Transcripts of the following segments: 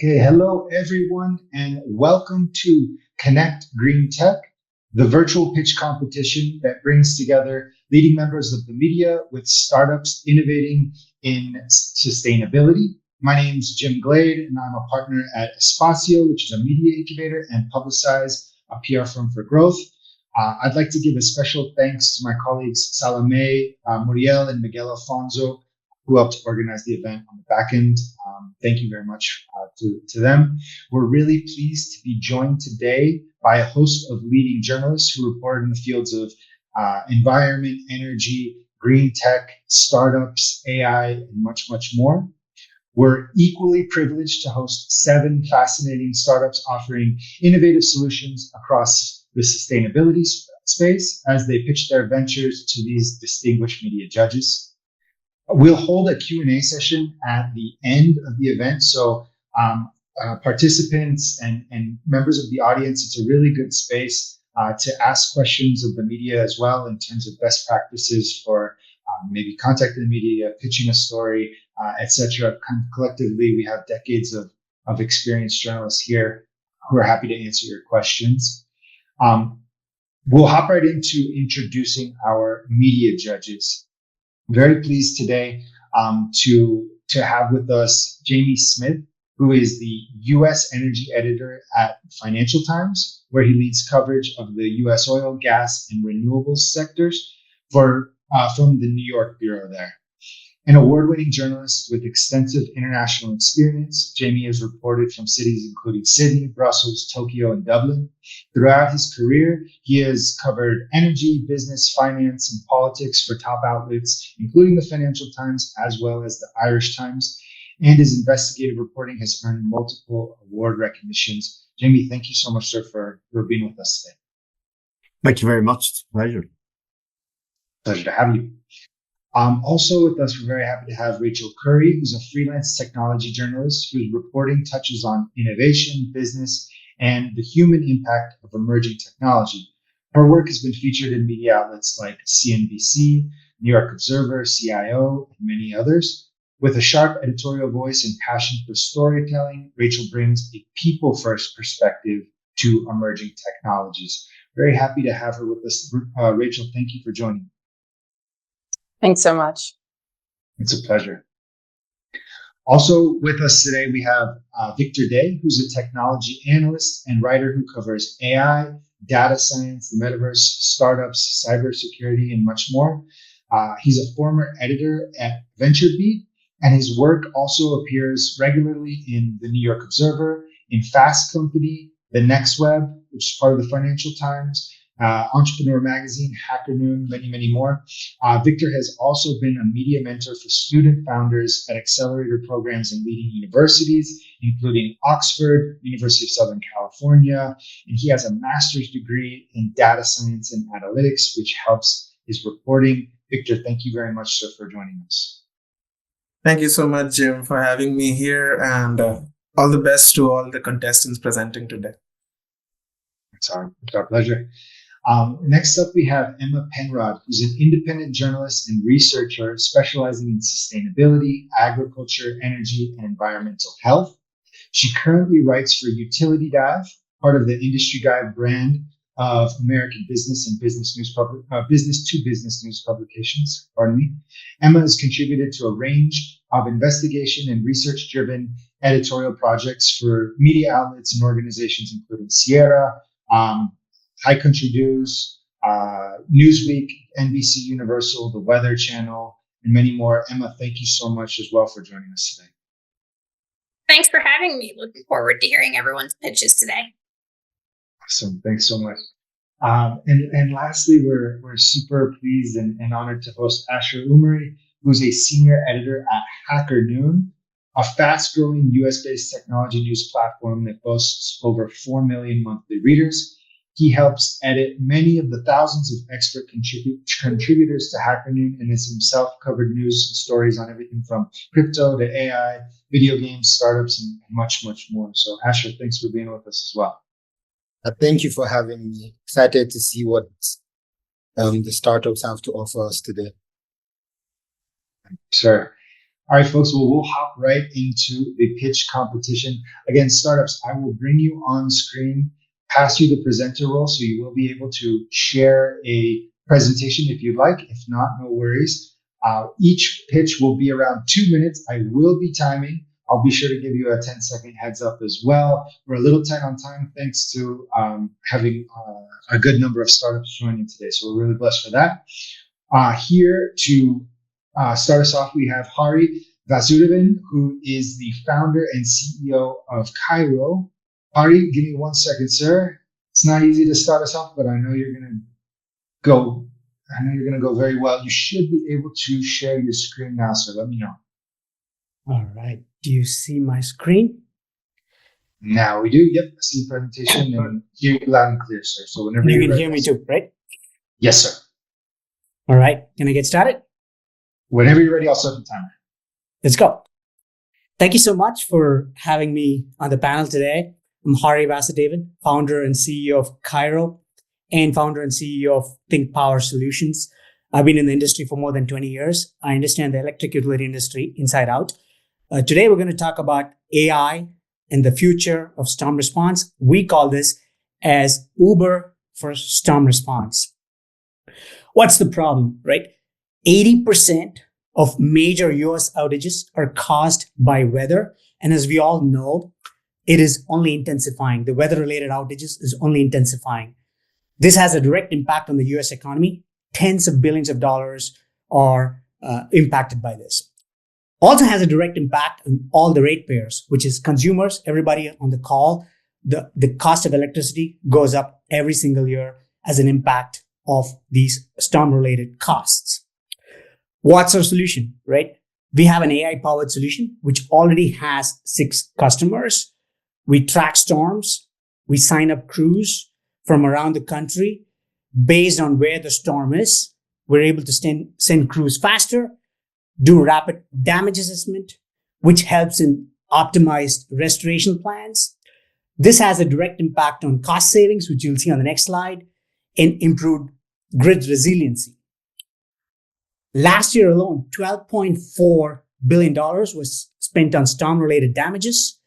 Okay, hello everyone, and welcome to Connect GreenTech, the virtual pitch competition that brings together leading members of the media with startups innovating in sustainability. My name is Jim Glade, and I'm a partner at Espacio, which is a media incubator, and Publicize, a PR firm for growth. I'd like to give a special thanks to my colleagues Salome, Muriel, and Miguel Alfonso, who helped organize the event on the back end. Thank you very much to them. We're really pleased to be joined today by a host of leading journalists who report in the fields of environment, energy, green tech, startups, AI, and much, much more. We're equally privileged to host 7 fascinating startups offering innovative solutions across the sustainability space as they pitch their ventures to these distinguished media judges. We'll hold a Q&A session at the end of the event. So participants and members of the audience, it's a really good space to ask questions of the media as well in terms of best practices for maybe contacting the media, pitching a story, etc. Collectively, we have decades of experienced journalists here who are happy to answer your questions. We'll hop right into introducing our media judges. Very pleased today to have with us Jamie Smyth, who is the U.S. energy editor at Financial Times, where he leads coverage of the U.S. oil, gas, and renewables sectors from the New York bureau there. An award-winning journalist with extensive international experience, Jamie has reported from cities including Sydney, Brussels, Tokyo, and Dublin. Throughout his career, he has covered energy, business, finance, and politics for top outlets, including the Financial Times, as well as the Irish Times. And his investigative reporting has earned multiple award recognitions. Jamie, thank you so much, sir, for being with us today. Thank you very much. It's a pleasure. Pleasure to have you. Also with us, we're very happy to have Rachel Curry, who's a freelance technology journalist whose reporting touches on innovation, business, and the human impact of emerging technology. Her work has been featured in media outlets like CNBC, New York Observer, CIO, and many others. With a sharp editorial voice and passion for storytelling, Rachel brings a people-first perspective to emerging technologies. Very happy to have her with us. Rachel, thank you for joining. Thanks so much. It's a pleasure. Also with us today, we have Victor Day, who's a technology analyst and writer who covers AI, data science, the metaverse, startups, cybersecurity, and much more. He's a former editor at VentureBeat, and his work also appears regularly in the New York Observer, in Fast Company, the Next Web, which is part of the Financial Times, Entrepreneur Magazine, Hackernoon, many, many more. Victor has also been a media mentor for student founders at accelerator programs in leading universities, including Oxford, University of Southern California, and he has a master's degree in data science and analytics, which helps his reporting. Victor, thank you very much, sir, for joining us. Thank you so much, Jim, for having me here, and all the best to all the contestants presenting today. It's our pleasure. Next up, we have Emma Penrod, who's an independent journalist and researcher specializing in sustainability, agriculture, energy, and environmental health. She currently writes for Utility Dive, part of the Industry Guide brand of American business and business to business news publications. Emma has contributed to a range of investigation and research-driven editorial projects for media outlets and organizations including Sierra, High Country News, Newsweek, NBC Universal, The Weather Channel, and many more. Emma, thank you so much as well for joining us today. Thanks for having me. Looking forward to hearing everyone's pitches today. Awesome. Thanks so much. And lastly, we're super pleased and honored to host Asher Umerie, who's a senior editor at Hackernoon, a fast-growing US-based technology news platform that boasts over 4 million monthly readers. He helps edit many of the thousands of expert contributors to Hackernoon and has himself covered news and stories on everything from crypto to AI, video games, startups, and much, much more. So Asher, thanks for being with us as well. Thank you for having me. Excited to see what the startups have to offer us today. Sure. All right, folks, well, we'll hop right into the pitch competition. Again, startups, I will bring you on screen, pass you the presenter role, so you will be able to share a presentation if you'd like. If not, no worries. Each pitch will be around 2 minutes. I will be timing. I'll be sure to give you a 10-second heads up as well. We're a little tight on time thanks to having a good number of startups joining today. So we're really blessed for that. Here to start us off, we have Hari Vasudevan, who is the founder and CEO of Cairo. Hari, give me 1 second, sir. It's not easy to start us off, but I know you're going to go very well. You should be able to share your screen now, so let me know. All right. Do you see my screen? Now we do. Yep, I see the presentation and hear you loud and clear, sir. So whenever You you're can ready. hear me too, right? Yes, sir. All right. Can I get started? Whenever you're ready, I'll start the timer. Let's go. Thank you so much for having me on the panel today. I'm Hari Vasudevan, founder and CEO of Cairo and founder and CEO of Think Power Solutions. I've been in the industry for more than 20 years. I understand the electric utility industry inside out. Today, we're going to talk about AI and the future of storm response. We call this as Uber for storm response. What's the problem, right? 80% of major US outages are caused by weather. And as we all know, it is only intensifying. The weather-related outages is only intensifying. This has a direct impact on the US economy. Tens of billions of dollars are impacted by this. Also has a direct impact on all the ratepayers, which is consumers, everybody on the call. The cost of electricity goes up every single year as an impact of these storm-related costs. What's our solution, right? We have an AI-powered solution, which already has 6 customers. We track storms. We sign up crews from around the country based on where the storm is. We're able to send crews faster, do rapid damage assessment, which helps in optimized restoration plans. This has a direct impact on cost savings, which you'll see on the next slide, and improved grid resiliency. Last year alone, $12.4 billion was spent on storm-related damages.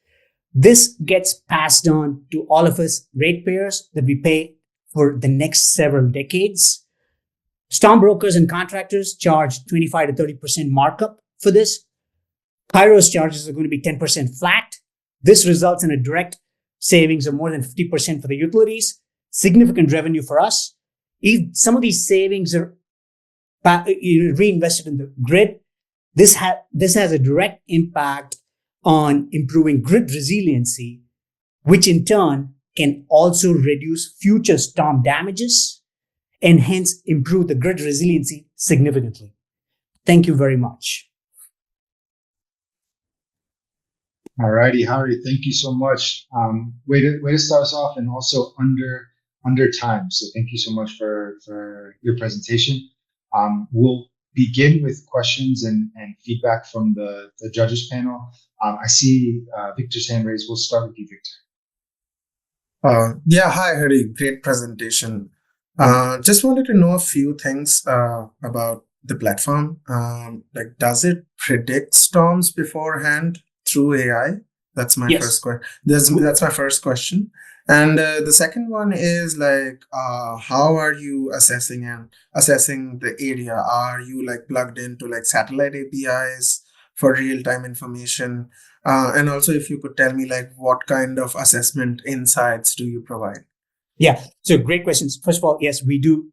This gets passed on to all of us ratepayers that we pay for the next several decades. Storm brokers and contractors charge 25 to 30% markup for this. Cairo's charges are going to be 10% flat. This results in a direct savings of more than 50% for the utilities, significant revenue for us. If some of these savings are reinvested in the grid, this has a direct impact on improving grid resiliency, which in turn can also reduce future storm damages and hence improve the grid resiliency significantly. Thank you very much. All righty, Hari, thank you so much. Way to start us off, and also under time. So thank you so much for your presentation. We'll begin with questions and feedback from the judges panel. I see Victor's hand raised. We'll start with you, Victor. Yeah, hi, Hari. Great presentation. Just wanted to know a few things about the platform. Like, does it predict storms beforehand through AI? That's my first question. That's my first question. And the second one is like, how are you assessing the area? Are you like plugged into like satellite APIs for real-time information? And also, if you could tell me like what kind of assessment insights do you provide? Yeah, so great questions. First of all, yes, we do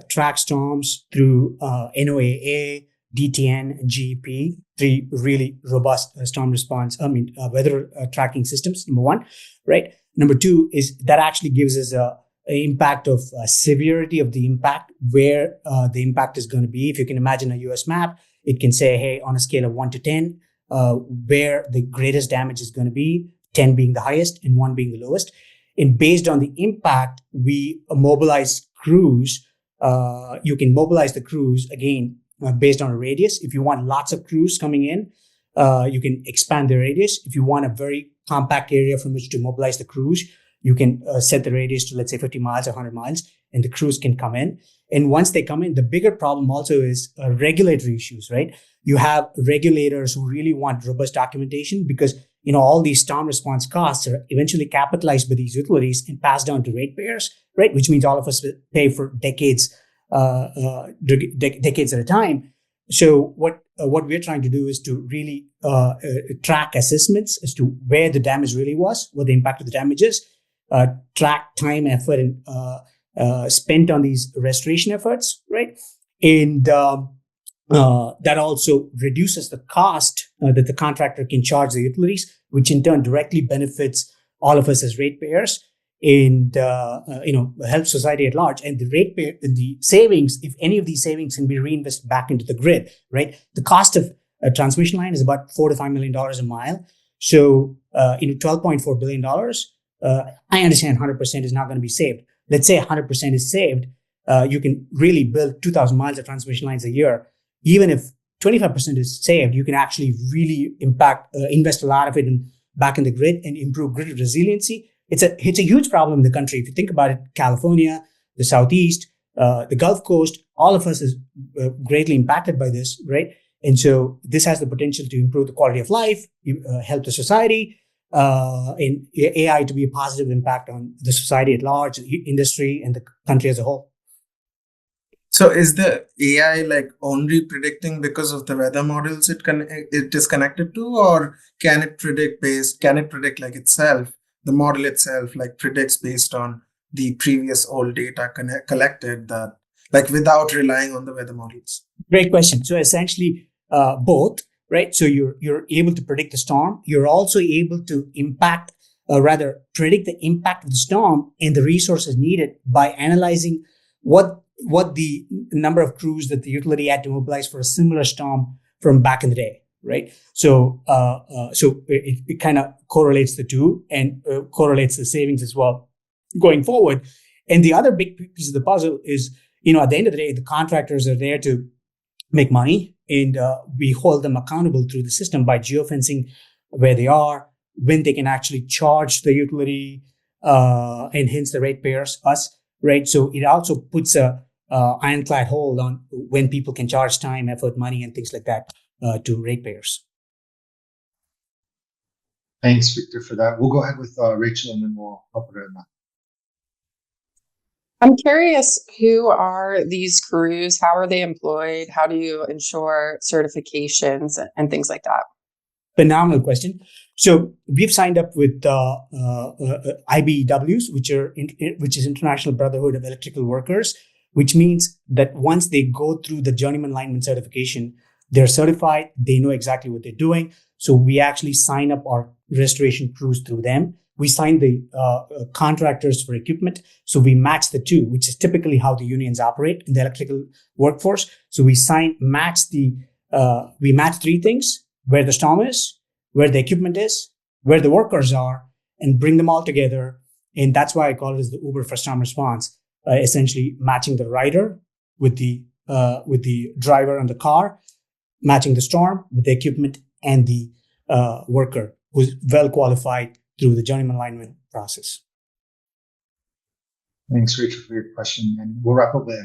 track storms through NOAA, DTN, and GEP, 3 really robust storm response, weather tracking systems, number 1, right? Number 2 is that actually gives us a impact of severity of the impact, where the impact is going to be. If you can imagine a US map, it can say, hey, on a scale of 1 to 10, where the greatest damage is going to be, 10 being the highest and 1 being the lowest. And based on the impact, we mobilize crews. You can mobilize the crews again based on a radius. If you want lots of crews coming in, you can expand the radius. If you want a very compact area from which to mobilize the crews, you can set the radius to, let's say, 50 miles or 100 miles, and the crews can come in. And once they come in, the bigger problem also is regulatory issues, right? You have regulators who really want robust documentation because, all these storm response costs are eventually capitalized by these utilities and passed down to ratepayers, right? Which means all of us pay for decades at a time. So what we're trying to do is to really track assessments as to where the damage really was, what the impact of the damage is, track time, effort, and spent on these restoration efforts, right? And that also reduces the cost that the contractor can charge the utilities, which in turn directly benefits all of us as ratepayers and helps society at large. And the savings, if any of these savings can be reinvested back into the grid, right? The cost of a transmission line is about $4 to $5 million a mile. So $12.4 billion. I understand 100% is not going to be saved. Let's say 100% is saved. You can really build 2,000 miles of transmission lines a year. Even if 25% is saved, you can actually really invest a lot of it back in the grid and improve grid resiliency. It's a huge problem in the country. If you think about it, California, the Southeast, the Gulf Coast, all of us is greatly impacted by this, right? And so this has the potential to improve the quality of life, help the society, and AI to be a positive impact on the society at large, the industry, and the country as a whole. So is the AI only predicting because of the weather models it is connected to, or can it predict itself, the model itself predicts based on the previous old data collected that without relying on the weather models? Great question. So essentially both, right? So you're able to predict the storm. You're also able to predict the impact of the storm and the resources needed by analyzing what the number of crews that the utility had to mobilize for a similar storm from back in the day, right? So it kind of correlates the two and correlates the savings as well going forward. And the other big piece of the puzzle is, at the end of the day, the contractors are there to make money, and we hold them accountable through the system by geofencing where they are, when they can actually charge the utility, and hence the ratepayers, us, right? So it also puts a ironclad hold on when people can charge time, effort, money, and things like that to ratepayers. Thanks, Victor, for that. We'll go ahead with Rachel, and then we'll help her in that. I'm curious, who are these crews? How are they employed? How do you ensure certifications and things like that? Phenomenal question. So we've signed up with IBEWs, which is International Brotherhood of Electrical Workers, which means that once they go through the journeyman lineman certification, they're certified, they know exactly what they're doing. So we actually sign up our restoration crews through them. We sign the contractors for equipment. So we match the two, which is typically how the unions operate in the electrical workforce. So we match three things: where the storm is, where the equipment is, where the workers are, and bring them all together. And that's why I call it as the Uber for storm response, essentially matching the rider with the driver on the car, matching the storm with the equipment and the worker who's well qualified through the journeyman lineman process. Thanks, Rachel, for your question. And we'll wrap up with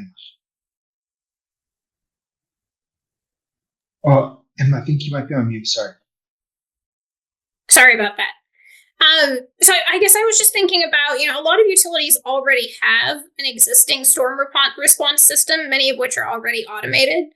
Emma. Emma, I think you might be on mute. Sorry about that. So I guess I was just thinking about, a lot of utilities already have an existing storm response system, many of which are already automated.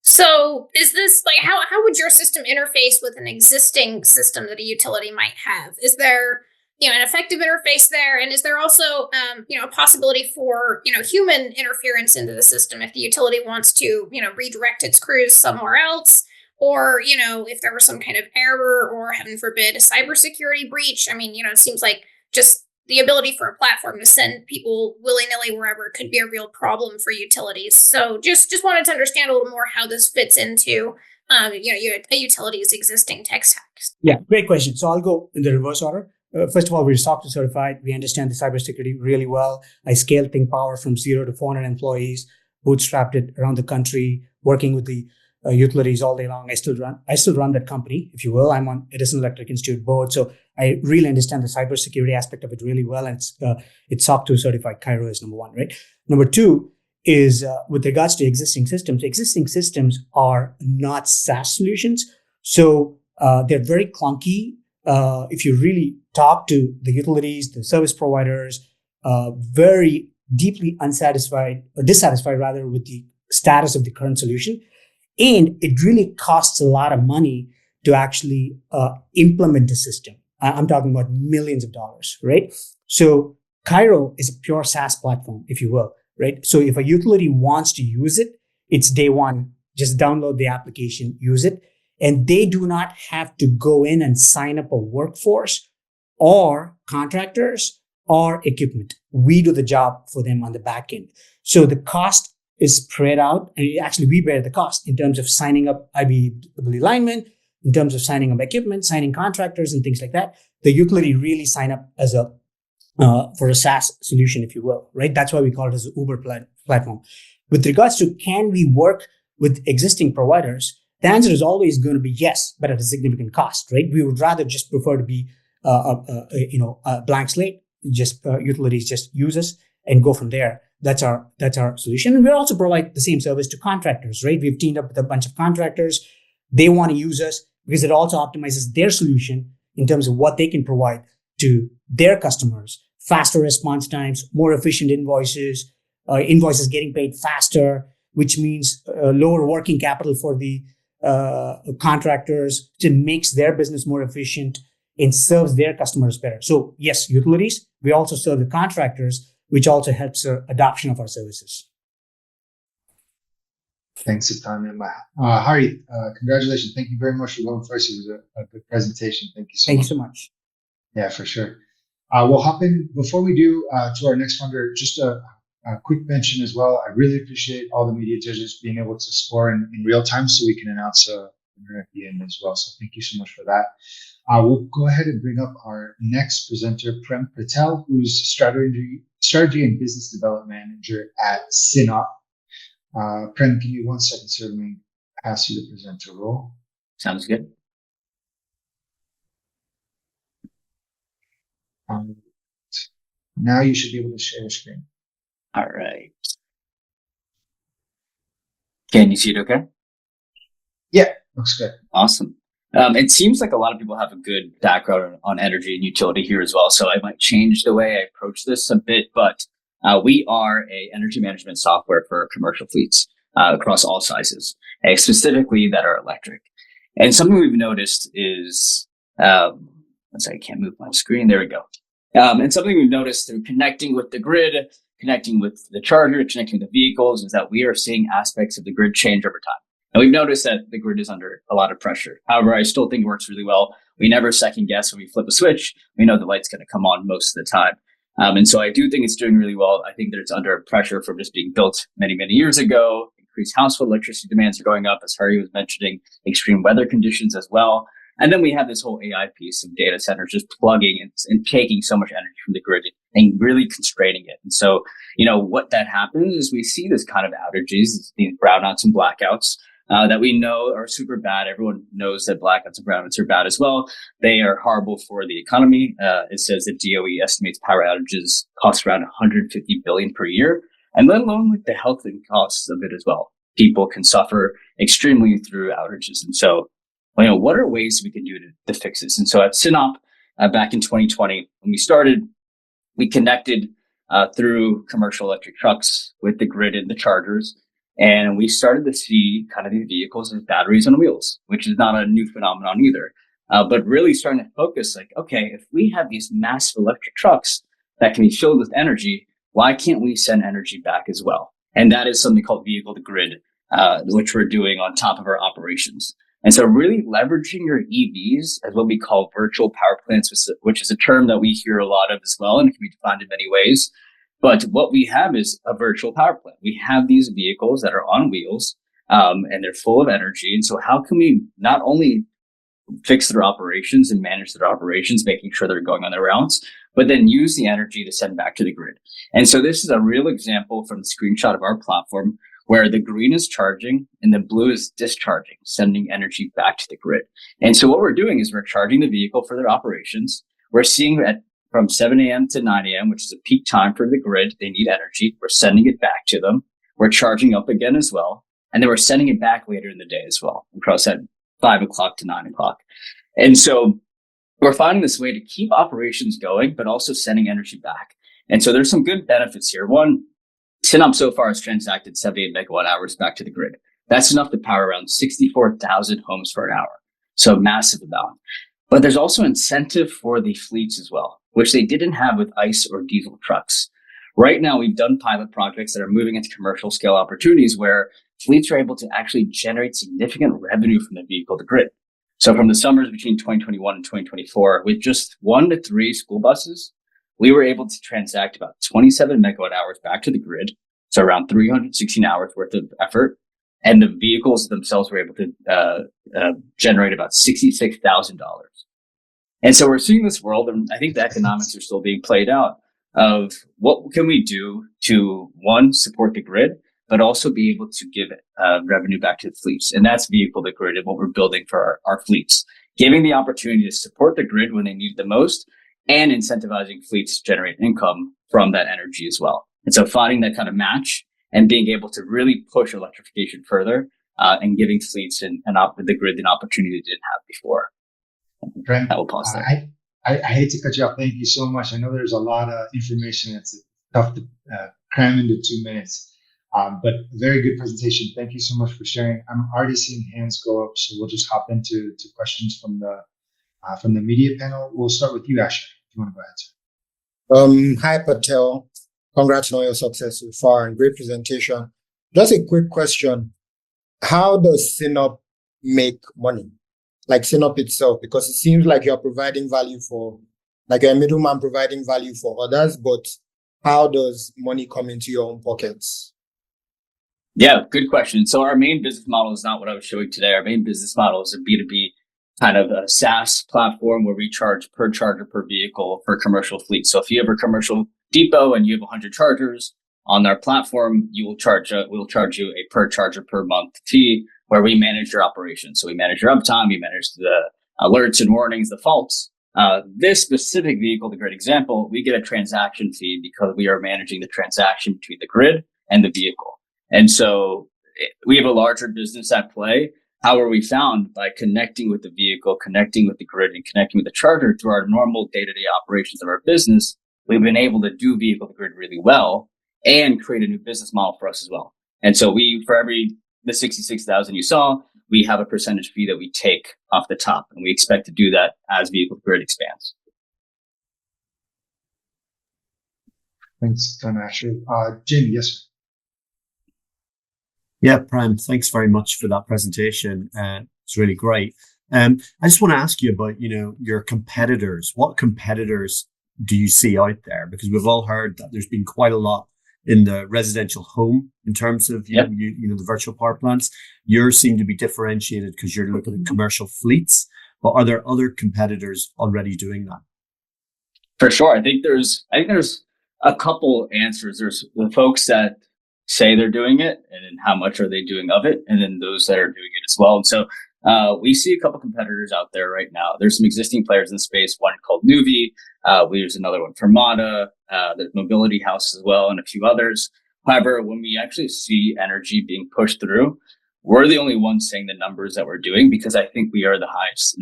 So is this how would your system interface with an existing system that a utility might have? Is there, an effective interface there? And is there also, a possibility for, human interference into the system if the utility wants to, redirect its crews somewhere else? Or, if there was some kind of error or, heaven forbid, a cybersecurity breach? I mean, it seems like just the ability for a platform to send people willy-nilly wherever could be a real problem for utilities. So just wanted to understand a little more how this fits into, a utility's existing tech stacks. Yeah, great question. So I'll go in the reverse order. First of all, we're SOC 2 certified. We understand the cybersecurity really well. I scaled Think Power from 0 to 400 employees, bootstrapped it around the country, working with the utilities all day long. I still run that company, if you will. I'm on Edison Electric Institute board, so I really understand the cybersecurity aspect of it really well. And it's SOC 2 certified. Cairo is number one, right? Number two is with regards to existing systems are not SaaS solutions. So they're very clunky. If you really talk to the utilities, the service providers, very deeply dissatisfied rather with the status of the current solution. And it really costs a lot of money to actually implement a system. I'm talking about millions of dollars, right? So Cairo is a pure SaaS platform, if you will, right? So if a utility wants to use it, it's day one. Just download the application, use it. And they do not have to go in and sign up a workforce or contractors or equipment. We do the job for them on the back end. So the cost is spread out, and actually we bear the cost in terms of signing up IBEE linemen, in terms of signing up equipment, signing contractors and things like that. The utility really sign up as for a SaaS solution, if you will, right? That's why we call it as an Uber platform. With regards to can we work with existing providers, the answer is always going to be yes, but at a significant cost, right? We would rather just prefer to be a blank slate, just utilities just use us and go from there. That's our solution. And we also provide the same service to contractors, right? We've teamed up with a bunch of contractors. They want to use us because it also optimizes their solution in terms of what they can provide to their customers. Faster response times, more efficient invoices getting paid faster, which means lower working capital for the contractors. It makes their business more efficient and serves their customers better. So yes, utilities, we also serve the contractors, which also helps adoption of our services. Thanks, Sitan and Hari, congratulations. Thank you very much for going first. It was a good presentation. Thank you so much. Thank you so much. Yeah, for sure. We'll hop in. Before we do to our next funder, just a quick mention as well. I really appreciate all the media judges being able to score in real time so we can announce a winner at the end as well. So thank you so much for that. We'll go ahead and bring up our next presenter, Prem Patel, who's strategy and business development manager at Synop. Prem, give me 1 second, sir. Let me pass you the presenter role. Sounds good. Now you should be able to share your screen. All right. Can you see it okay? Yeah, looks good. Awesome. It seems like a lot of people have a good background on energy and utility here as well, so I might change the way I approach this a bit, but we are a energy management software for commercial fleets across all sizes, specifically that are electric. And something we've noticed is, let's say I can't move my screen. There we go. And something we've noticed through connecting with the grid, connecting with the charger, connecting with the vehicles, is that we are seeing aspects of the grid change over time. And we've noticed that the grid is under a lot of pressure. However, I still think it works really well. We never second guess when we flip a switch. We know the light's going to come on most of the time. And so I do think it's doing really well. I think that it's under pressure from just being built many, many years ago. Increased household electricity demands are going up, as Hari was mentioning, extreme weather conditions as well. And then we have this whole AI piece of data centers just plugging and taking so much energy from the grid and really constraining it. And so, what that happens is we see this kind of outages, these brownouts and blackouts that we know are super bad. Everyone knows that blackouts and brownouts are bad as well. They are horrible for the economy. It says that DOE estimates power outages cost around $150 billion per year. And let alone with the health and costs of it as well. People can suffer extremely through outages. And so, what are ways we can do to fix this? And so at Synop, back in 2020, when we started, we connected through commercial electric trucks with the grid and the chargers. And we started to see kind of these vehicles as batteries on wheels, which is not a new phenomenon either. But really starting to focus like, okay, if we have these massive electric trucks that can be filled with energy, why can't we send energy back as well? And that is something called vehicle to grid, which we're doing on top of our operations. And so really leveraging your EVs as what we call virtual power plants, which is a term that we hear a lot of as well, and it can be defined in many ways. But what we have is a virtual power plant. We have these vehicles that are on wheels, and they're full of energy. And so how can we not only fix their operations and manage their operations, making sure they're going on their routes, but then use the energy to send back to the grid? And so this is a real example from the screenshot of our platform where the green is charging and the blue is discharging, sending energy back to the grid. And so what we're doing is we're charging the vehicle for their operations. We're seeing that from 7 a.m. to 9 a.m., which is a peak time for the grid, they need energy. We're sending it back to them. were charging up again as well. And they were sending it back later in the day as well, across at 5 o'clock to 9 o'clock. And so we're finding this way to keep operations going, but also sending energy back. And so there's some good benefits here. One, Synop so far has transacted 78 megawatt hours back to the grid. That's enough to power around 64,000 homes for an hour. So massive amount. But there's also incentive for the fleets as well, which they didn't have with ICE or diesel trucks. Right now, we've done pilot projects that are moving into commercial scale opportunities where fleets are able to actually generate significant revenue from the vehicle to grid. So from the summers between 2021 and 2024, with just 1 to 3 school buses, we were able to transact about 27 megawatt hours back to the grid. So around 316 hours worth of effort. And the vehicles themselves were able to generate about $66,000. And so we're seeing this world, and I think the economics are still being played out of what can we do to, one, support the grid, but also be able to give revenue back to the fleets. And that's vehicle to grid and what we're building for our fleets, giving the opportunity to support the grid when they need it the most and incentivizing fleets to generate income from that energy as well. And so finding that kind of match and being able to really push electrification further and giving fleets and the grid an opportunity they didn't have before. Brent, I will pause there. I hate to cut you off. Thank you so much. I know there's a lot of information. It's tough to cram into 2 minutes, but very good presentation. Thank you so much for sharing. I'm already seeing hands go up, so we'll just hop into questions from the media panel. We'll start with you, Asher, if you want to go ahead, sir. Hi, Patel. Congrats on all your success so far and great presentation. Just a quick question. How does Synop make money? Like Synop itself, because it seems like you're providing value for, like you're a middleman providing value for others, but how does money come into your own pockets? Yeah, good question. So our main business model is not what I was showing today. Our main business model is a B2B kind of a SaaS platform where we charge per charger per vehicle for commercial fleets. So if you have a commercial depot and you have 100 chargers on our platform, we'll charge you a per charger per month fee where we manage your operation. So we manage your uptime, we manage the alerts and warnings, the faults. This specific vehicle, the grid example, we get a transaction fee because we are managing the transaction between the grid and the vehicle. And so we have a larger business at play. However, we found by connecting with the vehicle, connecting with the grid, and connecting with the charger through our normal day-to-day operations of our business, we've been able to do vehicle to grid really well and create a new business model for us as well. And so for the 66,000 you saw, we have a percentage fee that we take off the top, and we expect to do that as vehicle to grid expands. Thanks, Asher. Jamie, yes, sir. Yeah, Prem, thanks very much for that presentation. It's really great. I just want to ask you about, your competitors. What competitors do you see out there? Because we've all heard that there's been quite a lot in the residential home in terms of the virtual power plants. Yours seem to be differentiated because you're looking at commercial fleets. But are there other competitors already doing that? For sure, I think there's a couple answers. There's the folks that say they're doing it, and then how much are they doing of it, and then those that are doing it as well. And so we see a couple competitors out there right now. There's some existing players in the space, one called Umerie. There's another one, Penrod, there's Mobility House as well, and a few others. However, when we actually see energy being pushed through, we're the only ones saying the numbers that we're doing because I think we are the highest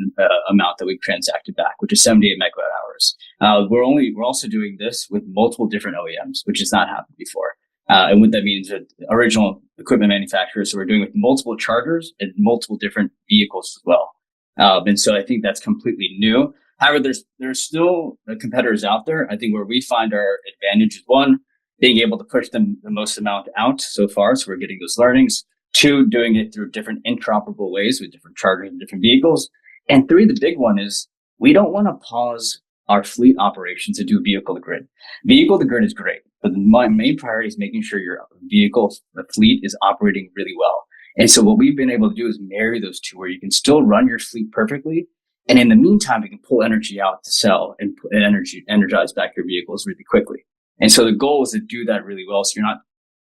amount that we've transacted back, which is 78 megawatt hours. We're also doing this with multiple different OEMs, which has not happened before. And what that means is original equipment manufacturers. So we're doing with multiple chargers and multiple different vehicles as well. And so I think that's completely new. However, there's still competitors out there. I think where we find our advantage is one, being able to push them the most amount out so far. So we're getting those learnings. Two, doing it through different interoperable ways with different chargers and different vehicles. And three, the big one is we don't want to pause our fleet operations to do vehicle to grid. Vehicle to grid is great, but my main priority is making sure your vehicle, the fleet, is operating really well. And so what we've been able to do is marry those two where you can still run your fleet perfectly. And in the meantime, you can pull energy out to sell and energize back your vehicles really quickly. And so the goal is to do that really well. So you're not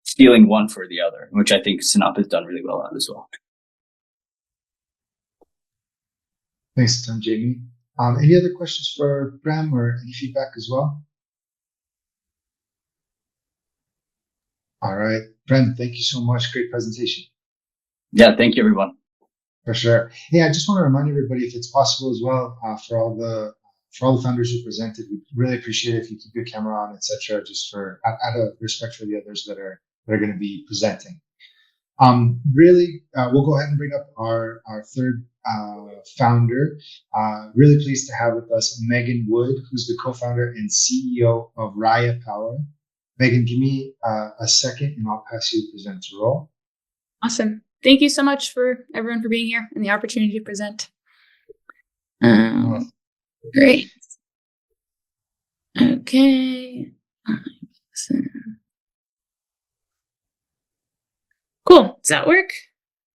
stealing one for the other, which I think Synop has done really well at as well. Thanks, Jamie. Any other questions for Prem or any feedback as well? All right. Brent, thank you so much. Great presentation. Yeah, thank you, everyone. For sure. Hey, I just want to remind everybody, if it's possible as well, for all the founders who presented, we really appreciate it if you keep your camera on, etc. Just for out of respect for the others that are going to be presenting. Really, we'll go ahead and bring up our third founder. Really pleased to have with us Megan Wood, who's the co-founder and CEO of Raya Power. Megan, give me a second and I'll pass you the presenter role. Awesome. Thank you so much for everyone for being here and the opportunity to present. Great. Okay. Cool. Does that work?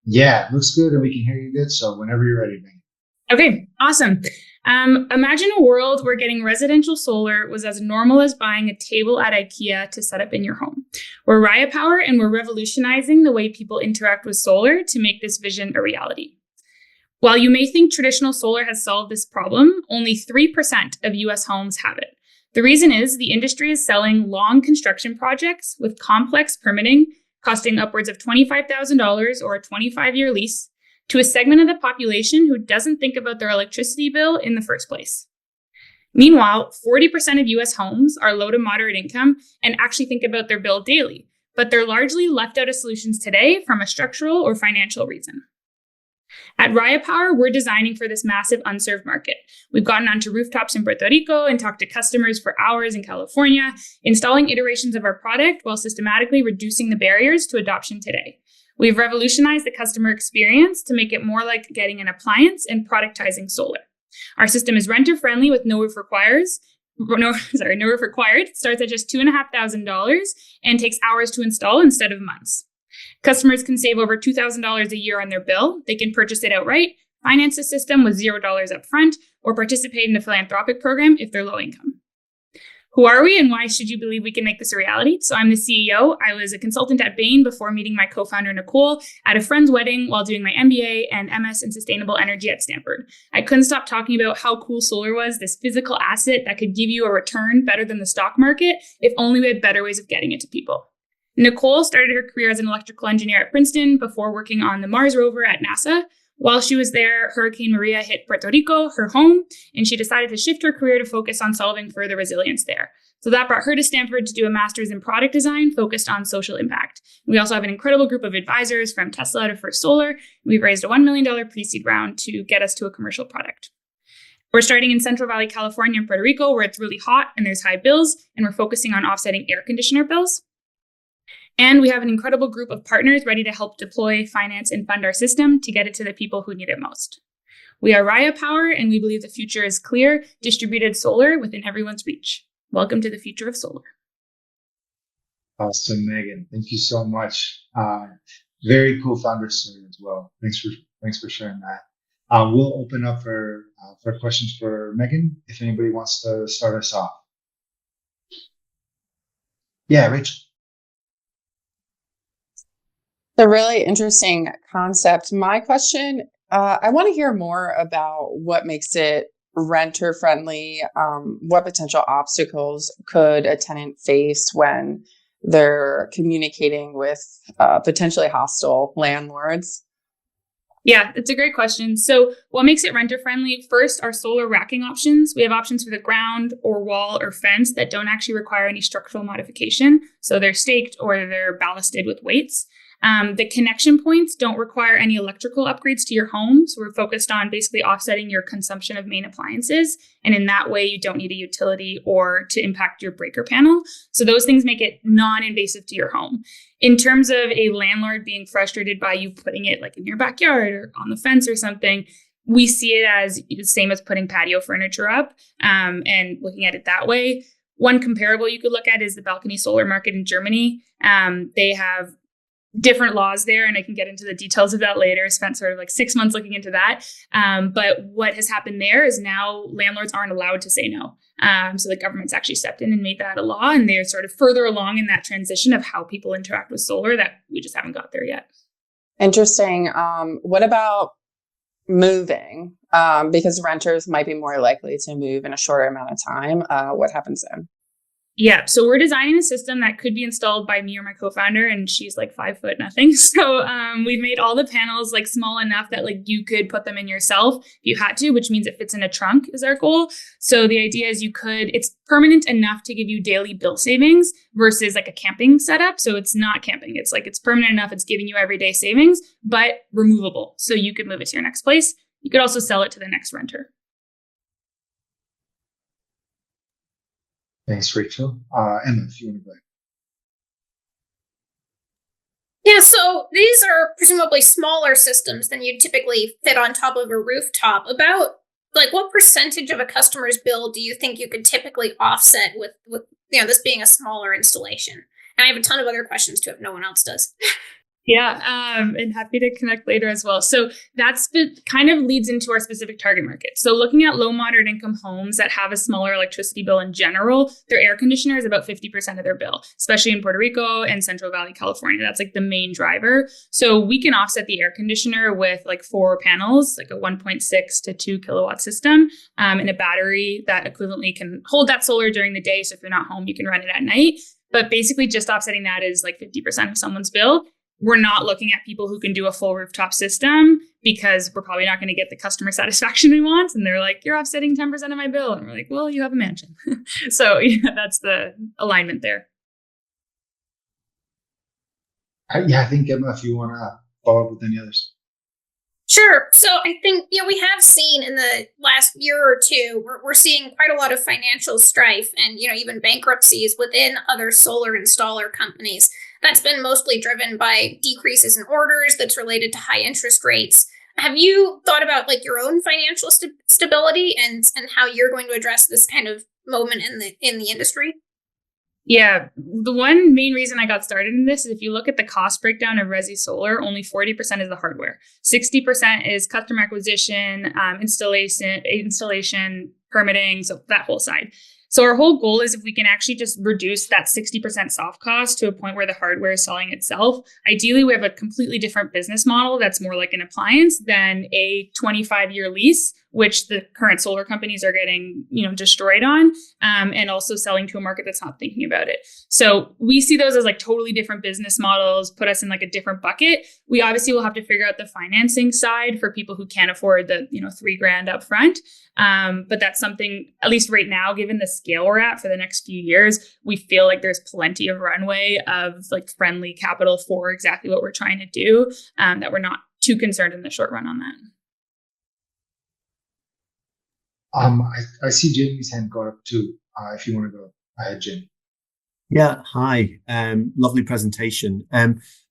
Yeah, looks good and we can hear you good. So whenever you're ready, Megan. Okay, awesome. Imagine a world where getting residential solar was as normal as buying a table at IKEA to set up in your home. We're Raya Power, and we're revolutionizing the way people interact with solar to make this vision a reality. While you may think traditional solar has solved this problem, only 3% of US homes have it. The reason is the industry is selling long construction projects with complex permitting, costing upwards of $25,000 or a 25-year lease, to a segment of the population who doesn't think about their electricity bill in the first place. Meanwhile, 40% of US homes are low to moderate income and actually think about their bill daily, but they're largely left out of solutions today from a structural or financial reason. At Raya Power, we're designing for this massive unserved market. We've gotten onto rooftops in Puerto Rico and talked to customers for hours in California, installing iterations of our product while systematically reducing the barriers to adoption today. We've revolutionized the customer experience to make it more like getting an appliance and productizing solar. Our system is renter-friendly with no roof required. It starts at just $2,500 and takes hours to install instead of months. Customers can save over $2,000 a year on their bill. They can purchase it outright, finance the system with $0 upfront, or participate in a philanthropic program if they're low income. Who are we and why should you believe we can make this a reality? So I'm the CEO. I was a consultant at Bain before meeting my co-founder, Nicole, at a friend's wedding while doing my MBA and MS in sustainable energy at Stanford. I couldn't stop talking about how cool solar was, this physical asset that could give you a return better than the stock market if only we had better ways of getting it to people. Nicole started her career as an electrical engineer at Princeton before working on the Mars rover at NASA. While she was there, Hurricane Maria hit Puerto Rico, her home, and she decided to shift her career to focus on solving further resilience there. So that brought her to Stanford to do a master's in product design focused on social impact. We also have an incredible group of advisors from Tesla to First Solar. We've raised a $1 million pre-seed round to get us to a commercial product. We're starting in Central Valley, California and Puerto Rico, where it's really hot and there's high bills, and we're focusing on offsetting air conditioner bills. And we have an incredible group of partners ready to help deploy, finance, and fund our system to get it to the people who need it most. We are Raya Power, and we believe the future is clear, distributed solar within everyone's reach. Welcome to the future of solar. Awesome, Megan. Thank you so much. Very cool founder story as well. Thanks for sharing that. We'll open up for questions for Megan if anybody wants to start us off. Yeah, Rachel. A really interesting concept. My question, I want to hear more about what makes it renter friendly. What potential obstacles could a tenant face when they're communicating with potentially hostile landlords? Yeah, it's a great question. So what makes it renter friendly? First, our solar racking options. We have options for the ground or wall or fence that don't actually require any structural modification. So they're staked or they're ballasted with weights. The connection points don't require any electrical upgrades to your home. So we're focused on basically offsetting your consumption of main appliances. And in that way, you don't need a utility or to impact your breaker panel. So those things make it non-invasive to your home. In terms of a landlord being frustrated by you putting it like in your backyard or on the fence or something, we see it as the same as putting patio furniture up and looking at it that way. One comparable you could look at is the balcony solar market in Germany. They have different laws there, and I can get into the details of that later. I spent sort of like 6 months looking into that. But what has happened there is now landlords aren't allowed to say no. So the government's actually stepped in and made that a law, and they're sort of further along in that transition of how people interact with solar that we just haven't got there yet. Interesting. What about moving? Because renters might be more likely to move in a shorter amount of time. What happens then? Yeah, so we're designing a system that could be installed by me or my co-founder, and she's like 5 foot nothing. So we've made all the panels like small enough that like you could put them in yourself if you had to, which means it fits in a trunk is our goal. So the idea is it's permanent enough to give you daily bill savings versus like a camping setup. So it's not camping. It's permanent enough. It's giving you everyday savings, but removable. So you could move it to your next place. You could also sell it to the next renter. Thanks, Rachel. Emma, if you want to go ahead. Yeah, so these are presumably smaller systems than you'd typically fit on top of a rooftop. About like what percentage of a customer's bill do you think you could typically offset with this being a smaller installation? And I have a ton of other questions too if no one else does. Yeah, and happy to connect later as well. So that's kind of leads into our specific target market. So looking at low, moderate income homes that have a smaller electricity bill in general, their air conditioner is about 50% of their bill, especially in Puerto Rico and Central Valley, California. That's like the main driver. So we can offset the air conditioner with like 4 panels, like a 1.6 to 2 kilowatt system, and a battery that equivalently can hold that solar during the day. So if you're not home, you can run it at night. But basically just offsetting that is like 50% of someone's bill. We're not looking at people who can do a full rooftop system because we're probably not going to get the customer satisfaction we want. And they're like, you're offsetting 10% of my bill. And we're like, well, you have a mansion. So yeah, that's the alignment there. I think, Emma, if you want to follow up with any others. Sure. So I think, we have seen in the last year or two, we're seeing quite a lot of financial strife and, even bankruptcies within other solar installer companies. That's been mostly driven by decreases in orders that's related to high interest rates. Have you thought about like your own financial stability and how you're going to address this kind of moment in the industry? Yeah, the one main reason I got started in this is if you look at the cost breakdown of resi solar, only 40% is the hardware. 60% is customer acquisition, installation, permitting, so that whole side. So our whole goal is if we can actually just reduce that 60% soft cost to a point where the hardware is selling itself. Ideally, we have a completely different business model that's more like an appliance than a 25-year lease, which the current solar companies are getting, destroyed on, and also selling to a market that's not thinking about it. So we see those as like totally different business models, put us in like a different bucket. We obviously will have to figure out the financing side for people who can't afford the, $3,000 up front. But that's something, at least right now, given the scale we're at for the next few years, we feel like there's plenty of runway of like friendly capital for exactly what we're trying to do, that we're not too concerned in the short run on that. I see Jamie's hand go up too. If you want to go ahead, Jamie. Yeah, hi. Lovely presentation.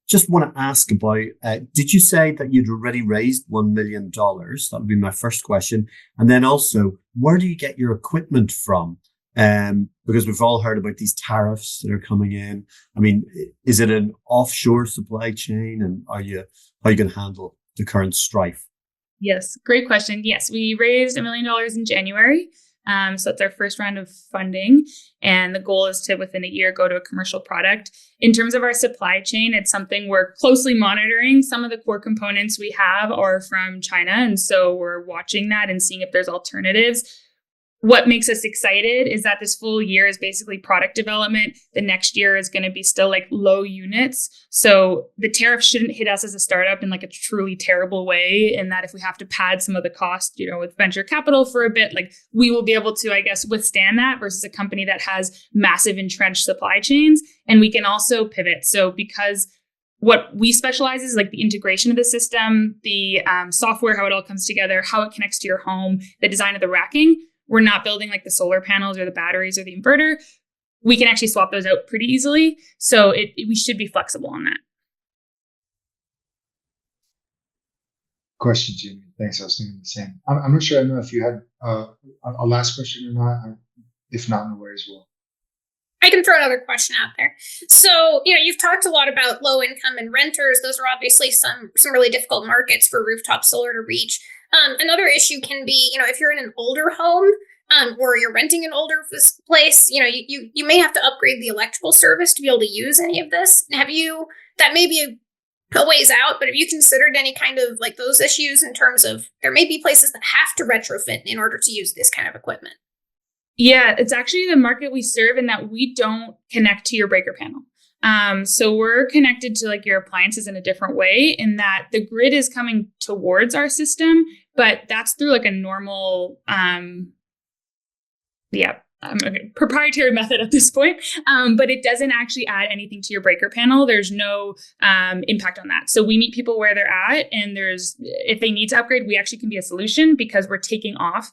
Just want to ask about, did you say that you'd already raised $1 million? That would be my first question. And then also, where do you get your equipment from? Because we've all heard about these tariffs that are coming in. I mean, is it an offshore supply chain? And how are you going to handle the current strife? Yes, great question. Yes, we raised $1 million in January. So that's our first round of funding. And the goal is to, within a year, go to a commercial product. In terms of our supply chain, it's something we're closely monitoring. Some of the core components we have are from China. And so we're watching that and seeing if there's alternatives. What makes us excited is that this full year is basically product development. The next year is going to be still like low units. So the tariff shouldn't hit us as a startup in like a truly terrible way, in that if we have to pad some of the cost, with venture capital for a bit, like we will be able to, I guess, withstand that versus a company that has massive entrenched supply chains. And we can also pivot. So because what we specialize is like the integration of the system, the software, how it all comes together, how it connects to your home, the design of the racking. We're not building like the solar panels or the batteries or the inverter. We can actually swap those out pretty easily. So we should be flexible on that. Question, Jamie. Thanks. I was thinking the same. I'm not sure. I know if you had a last question or not. If not, no worries. Well, I can throw another question out there. So, you've talked a lot about low income and renters. Those are obviously some really difficult markets for rooftop solar to reach. Another issue can be, if you're in an older home, or you're renting an older place, you may have to upgrade the electrical service to be able to use any of this. That may be a ways out, but have you considered any kind of like those issues in terms of there may be places that have to retrofit in order to use this kind of equipment? Yeah, it's actually the market we serve in that we don't connect to your breaker panel. So we're connected to like your appliances in a different way in that the grid is coming towards our system, but that's through like a normal, proprietary method at this point. But it doesn't actually add anything to your breaker panel. There's no impact on that. So we meet people where they're at, and if they need to upgrade, we actually can be a solution because we're taking off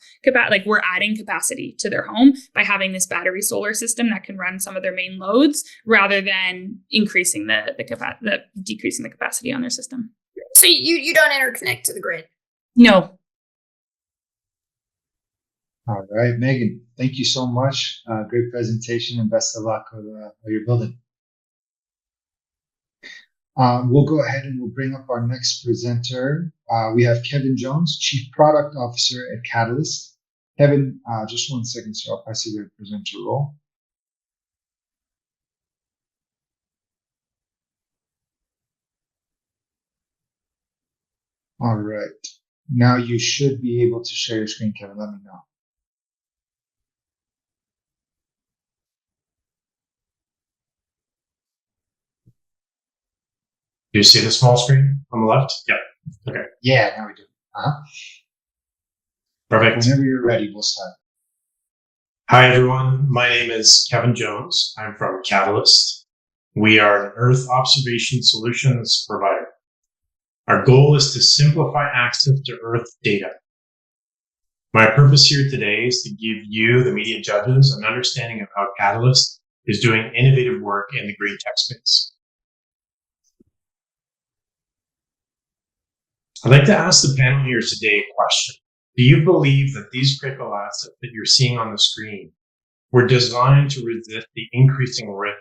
we're adding capacity to their home by having this battery solar system that can run some of their main loads rather than increasing decreasing the capacity on their system. So you don't interconnect to the grid? No. All right, Megan, thank you so much. Great presentation and best of luck with your building. We'll go ahead and we'll bring up our next presenter. We have Kevin Jones, Chief Product Officer at Catalyst. Kevin, just 1 second, sir. I'll pass you the presenter role. All right. Now you should be able to share your screen, Kevin. Let me know. Do you see the small screen on the left? Yep. Okay. Yeah, now we do. Perfect. Whenever you're ready, we'll start. Hi, everyone. My name is Kevin Jones. I'm from Catalyst. We are an Earth observation solutions provider. Our goal is to simplify access to Earth data. My purpose here today is to give you, the media judges, an understanding of how Catalyst is doing innovative work in the GreenTech space. I'd like to ask the panel here today a question. Do you believe that these critical assets that you're seeing on the screen were designed to resist the increasing risk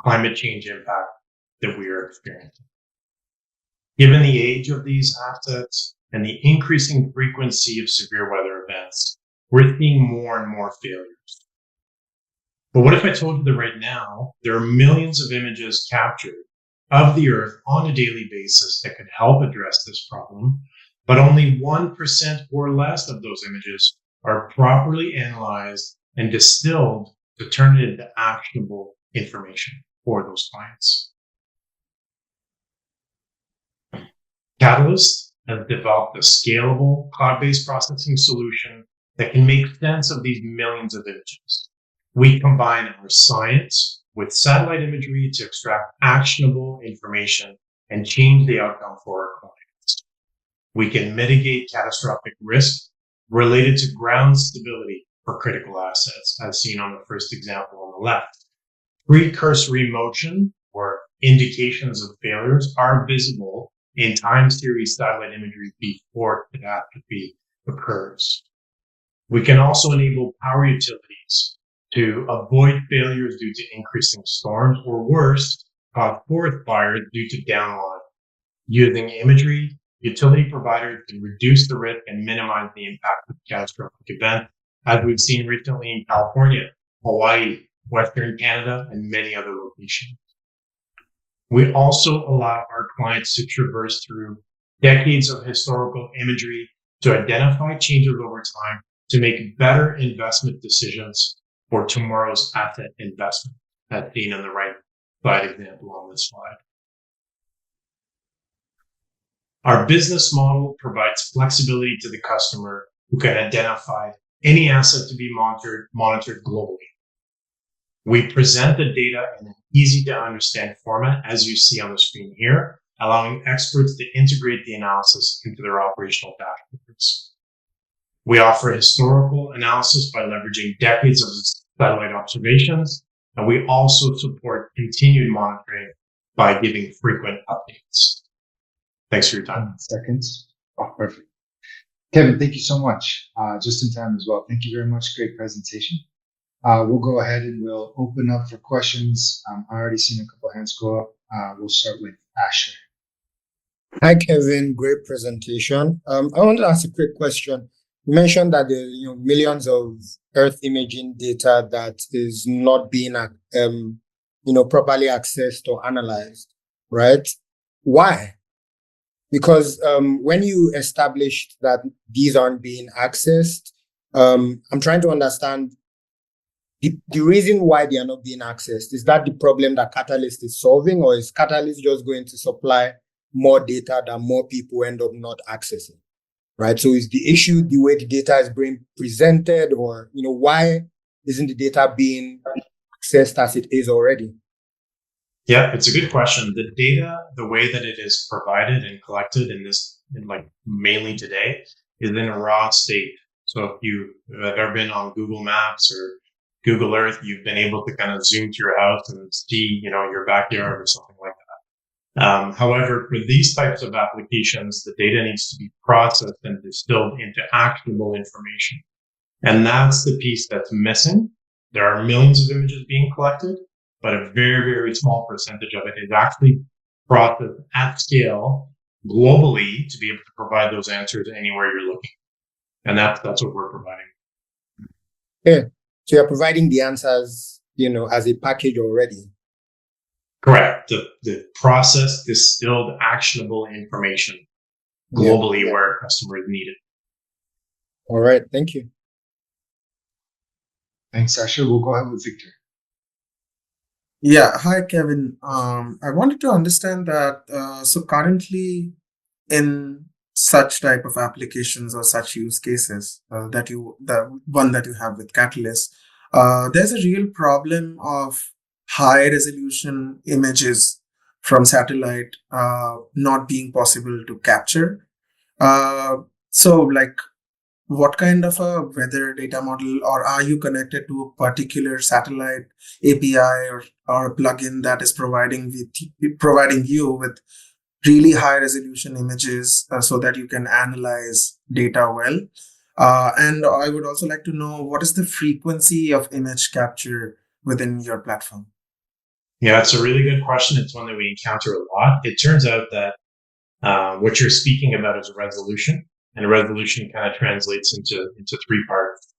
climate change impact that we are experiencing? Given the age of these assets and the increasing frequency of severe weather events, we're seeing more and more failures. But what if I told you that right now, there are millions of images captured of the Earth on a daily basis that could help address this problem, but only 1% or less of those images are properly analyzed and distilled to turn it into actionable information for those clients. Catalyst has developed a scalable cloud-based processing solution that can make sense of these millions of images. We combine our science with satellite imagery to extract actionable information and change the outcome for our clients. We can mitigate catastrophic risk related to ground stability for critical assets, as seen on the first example on the left. Precursory motion, or indications of failures, are visible in time series satellite imagery before catastrophe occurs. We can also enable power utilities to avoid failures due to increasing storms, or worse, forest fires due to downline. Using imagery, utility providers can reduce the risk and minimize the impact of catastrophic events, as we've seen recently in California, Hawaii, Western Canada, and many other locations. We also allow our clients to traverse through decades of historical imagery to identify changes over time to make better investment decisions for tomorrow's asset investment, as seen on the right side example on this slide. Our business model provides flexibility to the customer who can identify any asset to be monitored globally. We present the data in an easy to understand format, as you see on the screen here, allowing experts to integrate the analysis into their operational dashboards. We offer historical analysis by leveraging decades of satellite observations, and we also support continued monitoring by giving frequent updates. Thanks for your time. Seconds. Oh, perfect. Kevin, thank you so much. Just in time as well. Thank you very much. Great presentation. We'll go ahead and we'll open up for questions. I already seen a couple hands go up. We'll start with Asher. Hi, Kevin. Great presentation. I wanted to ask a quick question. You mentioned that there are millions of Earth imaging data that is not being properly accessed or analyzed, right? Why? Because when you established that these aren't being accessed, I'm trying to understand the reason why they are not being accessed, is that the problem that Catalyst is solving, or is Catalyst just going to supply more data that more people end up not accessing? Right. So is the issue the way the data is being presented, or, why isn't the data being accessed as it is already? Yeah, it's a good question. The data, the way that it is provided and collected mainly today, is in a raw state. So if you have ever been on Google Maps or Google Earth, you've been able to kind of zoom to your house and see, your backyard or something like that. However, for these types of applications, the data needs to be processed and distilled into actionable information. And that's the piece that's missing. There are millions of images being collected, but a very, very small percentage of it is actually processed at scale globally to be able to provide those answers anywhere you're looking. And that's what we're providing. Yeah. So you're providing the answers, as a package already. Correct. The processed, distilled, actionable information globally where customers need it. All right. Thank you. Thanks, Sasha. We'll go ahead with Victor. Yeah. Hi, Kevin. I wanted to understand that. So currently, in such type of applications or such use cases the one that you have with Catalyst, there's a real problem of high resolution images from satellite not being possible to capture. So like, what kind of a weather data model, or are you connected to a particular satellite API or a plugin that is providing you with really high resolution images so that you can analyze data well? And I would also like to know, what is the frequency of image capture within your platform? Yeah, it's a really good question. It's one that we encounter a lot. It turns out that what you're speaking about is resolution, and resolution kind of translates into three parts.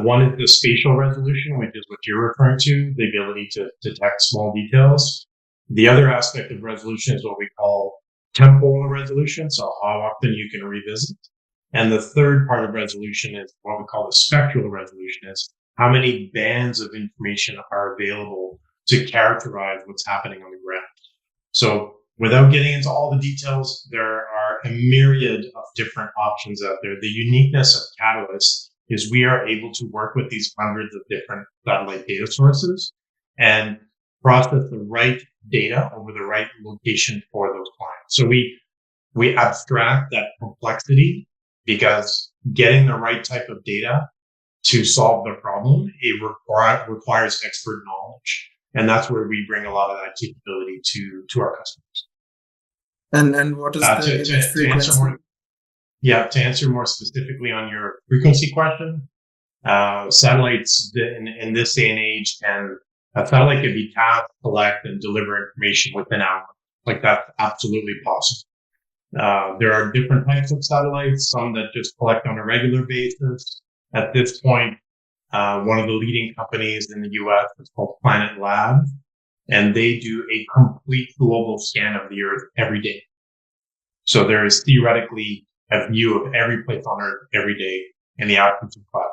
One is the spatial resolution, which is what you're referring to, the ability to detect small details. The other aspect of resolution is what we call temporal resolution, so how often you can revisit. And the third part of resolution is what we call the spectral resolution, is how many bands of information are available to characterize what's happening on the ground. So without getting into all the details, there are a myriad of different options out there. The uniqueness of Catalyst is we are able to work with these hundreds of different satellite data sources and process the right data over the right location for those clients. So we abstract that complexity, because getting the right type of data to solve the problem, it requires expert knowledge. And that's where we bring a lot of that capability to our customers. And what is the frequency? To answer more specifically on your frequency question, satellites in this day and age a satellite can be tasked, collect, and deliver information within hours. Like, that's absolutely possible. There are different types of satellites, some that just collect on a regular basis. At this point, one of the leading companies in the US is called Planet Labs, and they do a complete global scan of the Earth every day. So there is theoretically a view of every place on Earth every day in the absence of cloud.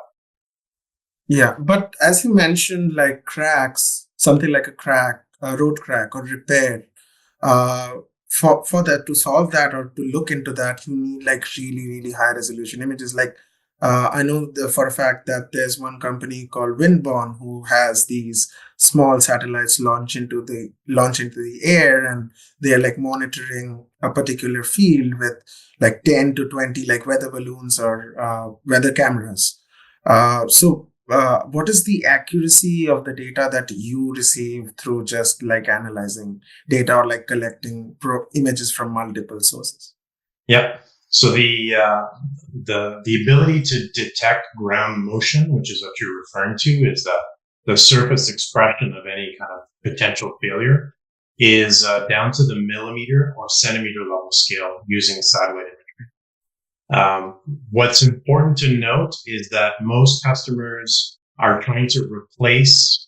Yeah, but as you mentioned, like cracks, something like a road crack or repair, for that, to solve that or to look into that, you need like really, really high resolution images. Like, I know for a fact that there's one company called Windborne who has these small satellites launch into the air, and they are like monitoring a particular field with like 10 to 20 like weather balloons or weather cameras. So what is the accuracy of the data that you receive through just like analyzing data or like collecting images from multiple sources? Yep. So the ability to detect ground motion, which is what you're referring to, is the surface expression of any kind of potential failure, is down to the millimeter or centimeter level scale using satellite imagery. What's important to note is that most customers are trying to replace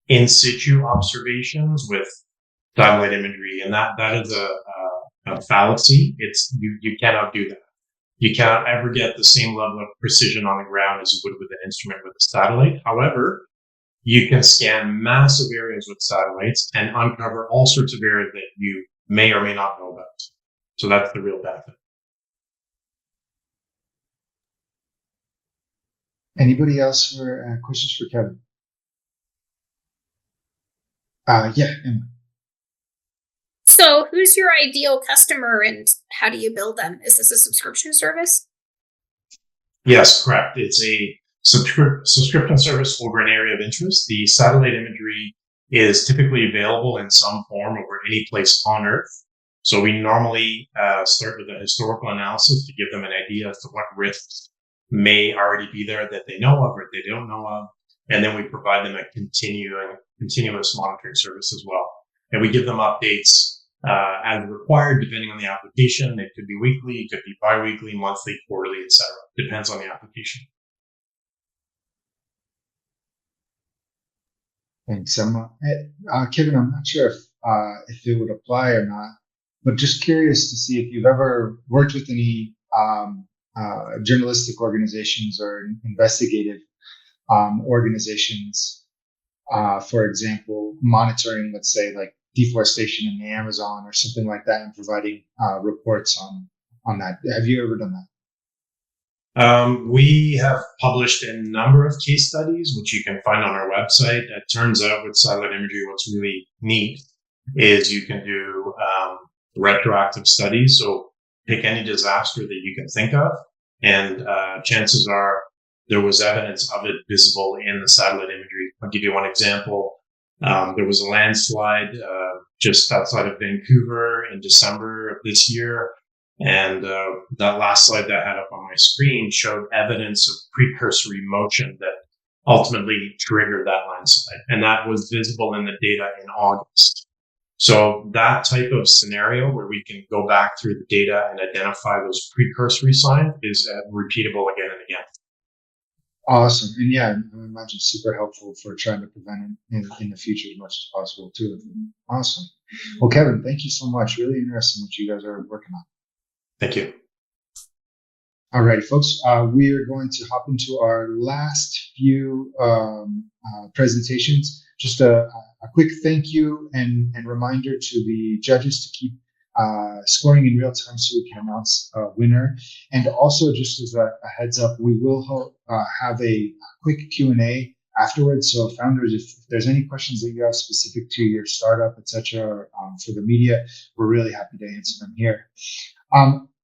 in situ observations with satellite imagery, and that is a fallacy. You cannot do that. You cannot ever get the same level of precision on the ground as you would with an instrument with a satellite. However, you can scan massive areas with satellites and uncover all sorts of areas that you may or may not know about. So that's the real benefit. Anybody else for questions for Kevin? Yeah, Emma. So who's your ideal customer and how do you build them? Is this a subscription service? Yes, correct. It's a subscription service over an area of interest. The satellite imagery is typically available in some form over any place on Earth. So we normally start with a historical analysis to give them an idea as to what risks may already be there that they know of or they don't know of. And then we provide them a continuous monitoring service as well. And we give them updates as required, depending on the application. It could be weekly, it could be bi-weekly, monthly, quarterly, etc. Depends on the application. Thanks, Emma. Kevin, I'm not sure if it would apply or not, but just curious to see if you've ever worked with any journalistic organizations or investigative organizations, for example, monitoring, let's say, like deforestation in the Amazon or something like that, and providing reports on that. Have you ever done that? We have published a number of case studies, which you can find on our website. It turns out with satellite imagery, what's really neat is you can do retroactive studies. So pick any disaster that you can think of, and chances are there was evidence of it visible in the satellite imagery. I'll give you one example. There was a landslide just outside of Vancouver in December of this year. And that last slide that I had up on my screen showed evidence of precursory motion that ultimately triggered that landslide. And that was visible in the data in August. So that type of scenario where we can go back through the data and identify those precursory signs is repeatable again and again. Awesome. And yeah, I imagine super helpful for trying to prevent it in the future as much as possible too. Awesome. Well, Kevin, thank you so much. Really interesting what you guys are working on. Thank you. All right, folks, we are going to hop into our last few presentations. Just a quick thank you and reminder to the judges to keep scoring in real time so we can announce a winner. And also, just as a heads up, we will have a quick Q&A afterwards. So founders, if there's any questions that you have specific to your startup, etc., for the media, we're really happy to answer them here.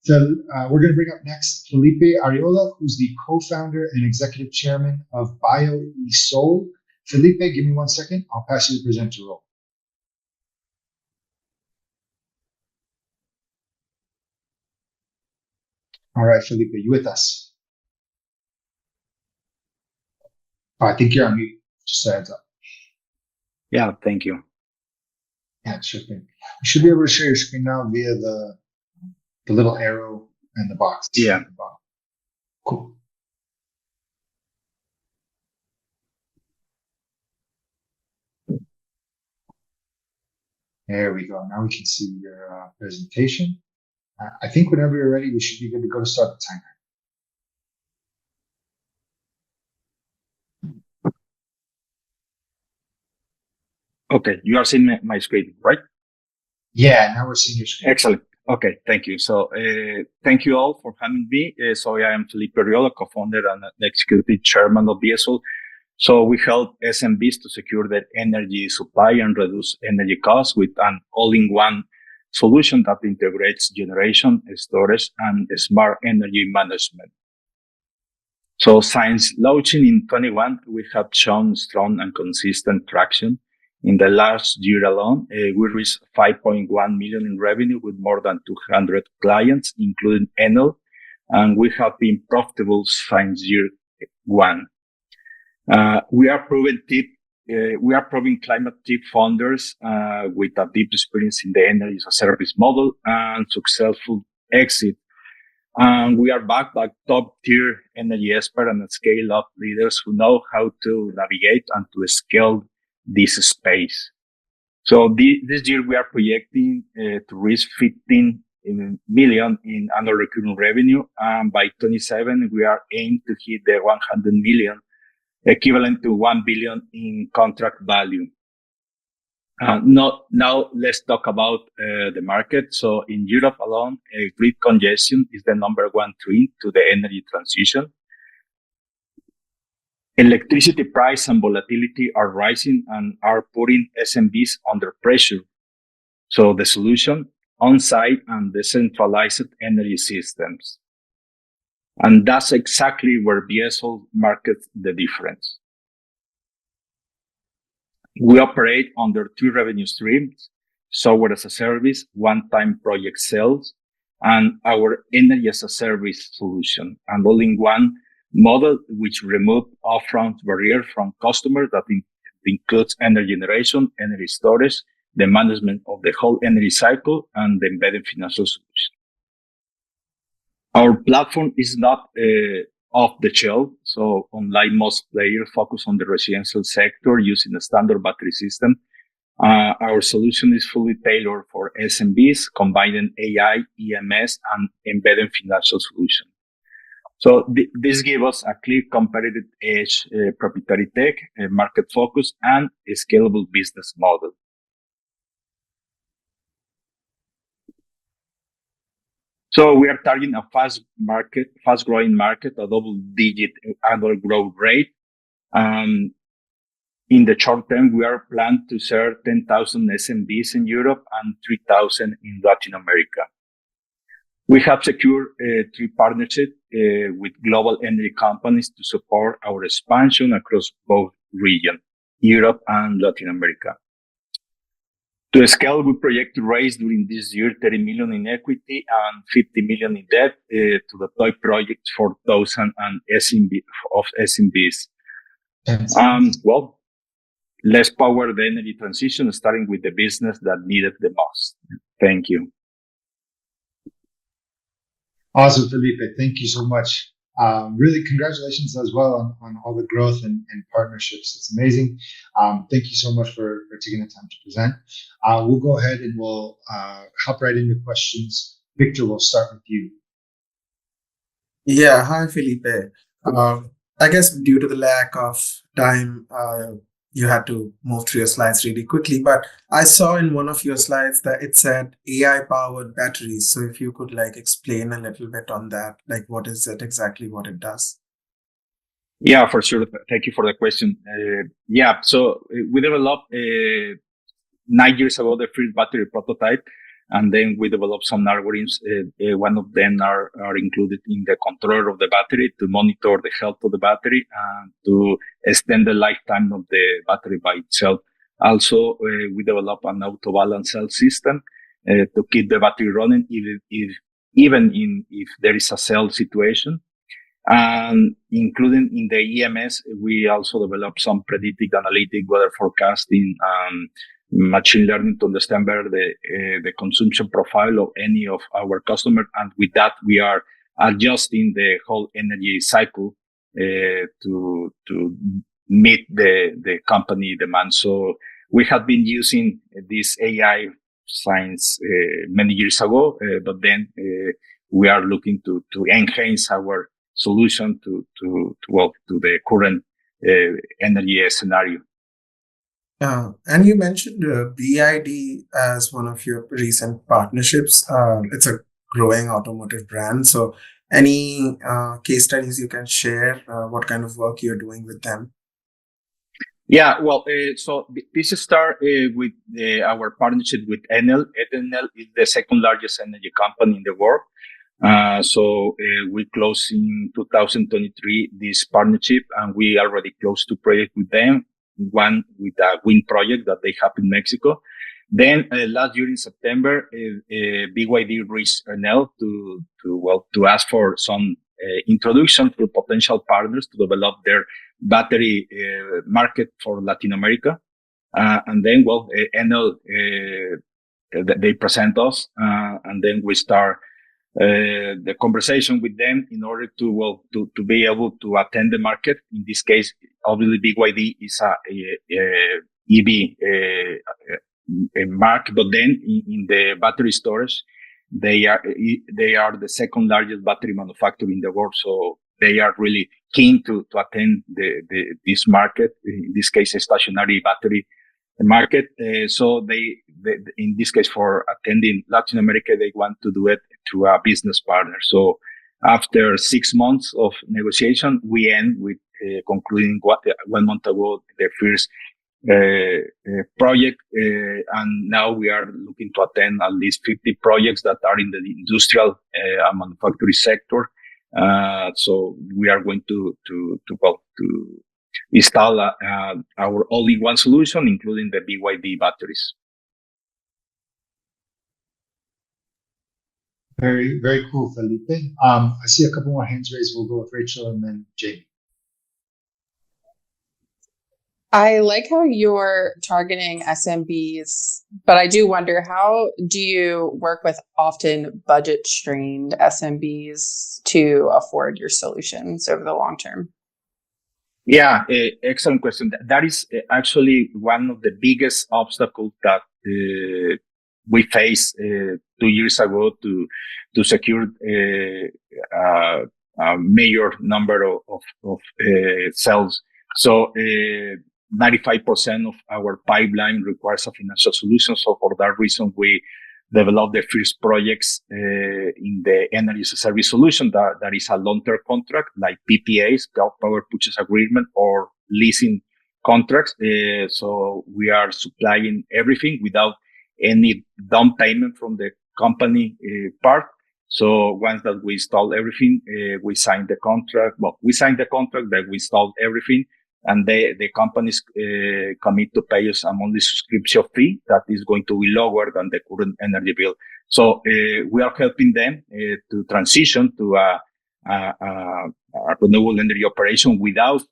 So we're going to bring up next Felipe Ariola, who's the co-founder and executive chairman of BioESol. Felipe, give me 1 second. I'll pass you the presenter role. All right, Felipe, you with us? Oh, I think you're on mute. Just a heads up. Yeah, thank you. Yeah, sure thing. You should be able to share your screen now via the little arrow and the box. Yeah. Cool. There we go. Now we can see your presentation. I think whenever you're ready, we should be good to go to start the timer. Okay, you are seeing my screen, right? Yeah, now we're seeing your screen. Excellent. Okay, thank you. So, thank you all for having me. So I am Felipe Ariola, co-founder and executive chairman of BioESol. So we help SMBs to secure their energy supply and reduce energy costs with an all-in-one solution that integrates generation, storage, and smart energy management. So since launching in 21, we have shown strong and consistent traction. In the last year alone, we reached 5.1 million in revenue with more than 200 clients, including Enel, and we have been profitable since year one. We are proven climate tech founders with a deep experience in the energy as a service model and successful exit. And we are backed by top-tier energy experts and scale-up leaders who know how to navigate and to scale this space. So this year we are projecting to reach 15 million in annual recurring revenue. And by 27, we are aimed to hit the 100 million equivalent to 1 billion in contract value. Now let's talk about the market. So in Europe alone, grid congestion is the number one threat to the energy transition. Electricity price and volatility are rising and are putting SMBs under pressure. So the solution, on-site and decentralized energy systems. And that's exactly where BSL markets the difference. We operate under two revenue streams: software as a service, one-time project sales, and our energy as a service solution, and all in one model which remove upfront barriers from customers that includes energy generation, energy storage, the management of the whole energy cycle, and the embedded financial solution. Our platform is not off the shelf. So unlike most players focus on the residential sector using a standard battery system, our solution is fully tailored for SMBs, combining AI, EMS, and embedded financial solution. So this gives us a clear competitive edge, proprietary tech, market focus, and a scalable business model. So we are targeting a fast-growing market, a double-digit annual growth rate. In the short term, we are planned to serve 10,000 SMBs in Europe and 3,000 in Latin America. We have secured three partnerships with global energy companies to support our expansion across both regions, Europe and Latin America. To scale, we project to raise during this year 30 million in equity and 50 million in debt to deploy projects for thousands and SMBs. Well, let's power the energy transition, starting with the business that needed the most. Thank you. Awesome, Felipe. Thank you so much. Really, congratulations as well on all the growth and partnerships. It's amazing. Thank you so much for taking the time to present. We'll go ahead and we'll hop right into questions. Victor, we'll start with you. Yeah, hi, Felipe. I guess due to the lack of time, you had to move through your slides really quickly, but I saw in one of your slides that it said AI-powered batteries. So if you could explain a little bit on that, what is it exactly, what it does? Yeah, for sure. Thank you for the question. So we developed 9 years ago the first battery prototype, and then we developed some algorithms. One of them are included in the controller of the battery to monitor the health of the battery and to extend the lifetime of the battery by itself. Also, we developed an auto balance cell system to keep the battery running even if there is a cell situation. And including in the EMS, we also developed some predictive analytic weather forecasting, machine learning to understand better the consumption profile of any of our customers. And with that, we are adjusting the whole energy cycle to meet the company demand. So we have been using this AI science many years ago, but then we are looking to enhance our solution to the current energy scenario. And you mentioned BID as one of your recent partnerships. It's a growing automotive brand. So any case studies you can share, what kind of work you're doing with them? Yeah, well, so this starts with our partnership with Enel. Enel is the second largest energy company in the world. So we closed in 2023 this partnership, and we already closed 2 projects with them. One with a wind project that they have in Mexico. Then last year in September, BYD reached Enel to ask for some introduction to potential partners to develop their battery market for Latin America. And then, Enel, they present us, and then we start the conversation with them in order to be able to attend the market. In this case, obviously BYD is a EV market, but then in the battery storage, they are the second largest battery manufacturer in the world. So they are really keen to attend this market, in this case, a stationary battery market. So they, in this case, for attending Latin America, they want to do it through a business partner. So after 6 months of negotiation, we end with concluding 1 month ago the first project, and now we are looking to attend at least 50 projects that are in the industrial and manufacturing sector. So we are going to install our all-in-one solution, including the BYD batteries. Very, very cool, Felipe. I see a couple more hands raised. We'll go with Rachel and then Jamie. I like how you're targeting SMBs, but I do wonder, how do you work with often budget-strained SMBs to afford your solutions over the long term? Yeah, excellent question. That is actually one of the biggest obstacles that we faced 2 years ago to secure a major number of sales. So 95% of our pipeline requires a financial solution. So for that reason, we developed the first projects in the energy as a service solution that is a long-term contract like PPAs, power purchase agreement, or leasing contracts. So we are supplying everything without any down payment from the company part. So once that we install everything, we sign the contract. Well, we signed the contract that we installed everything, and the companies commit to pay us a monthly subscription fee that is going to be lower than the current energy bill. So we are helping them to transition to a renewable energy operation without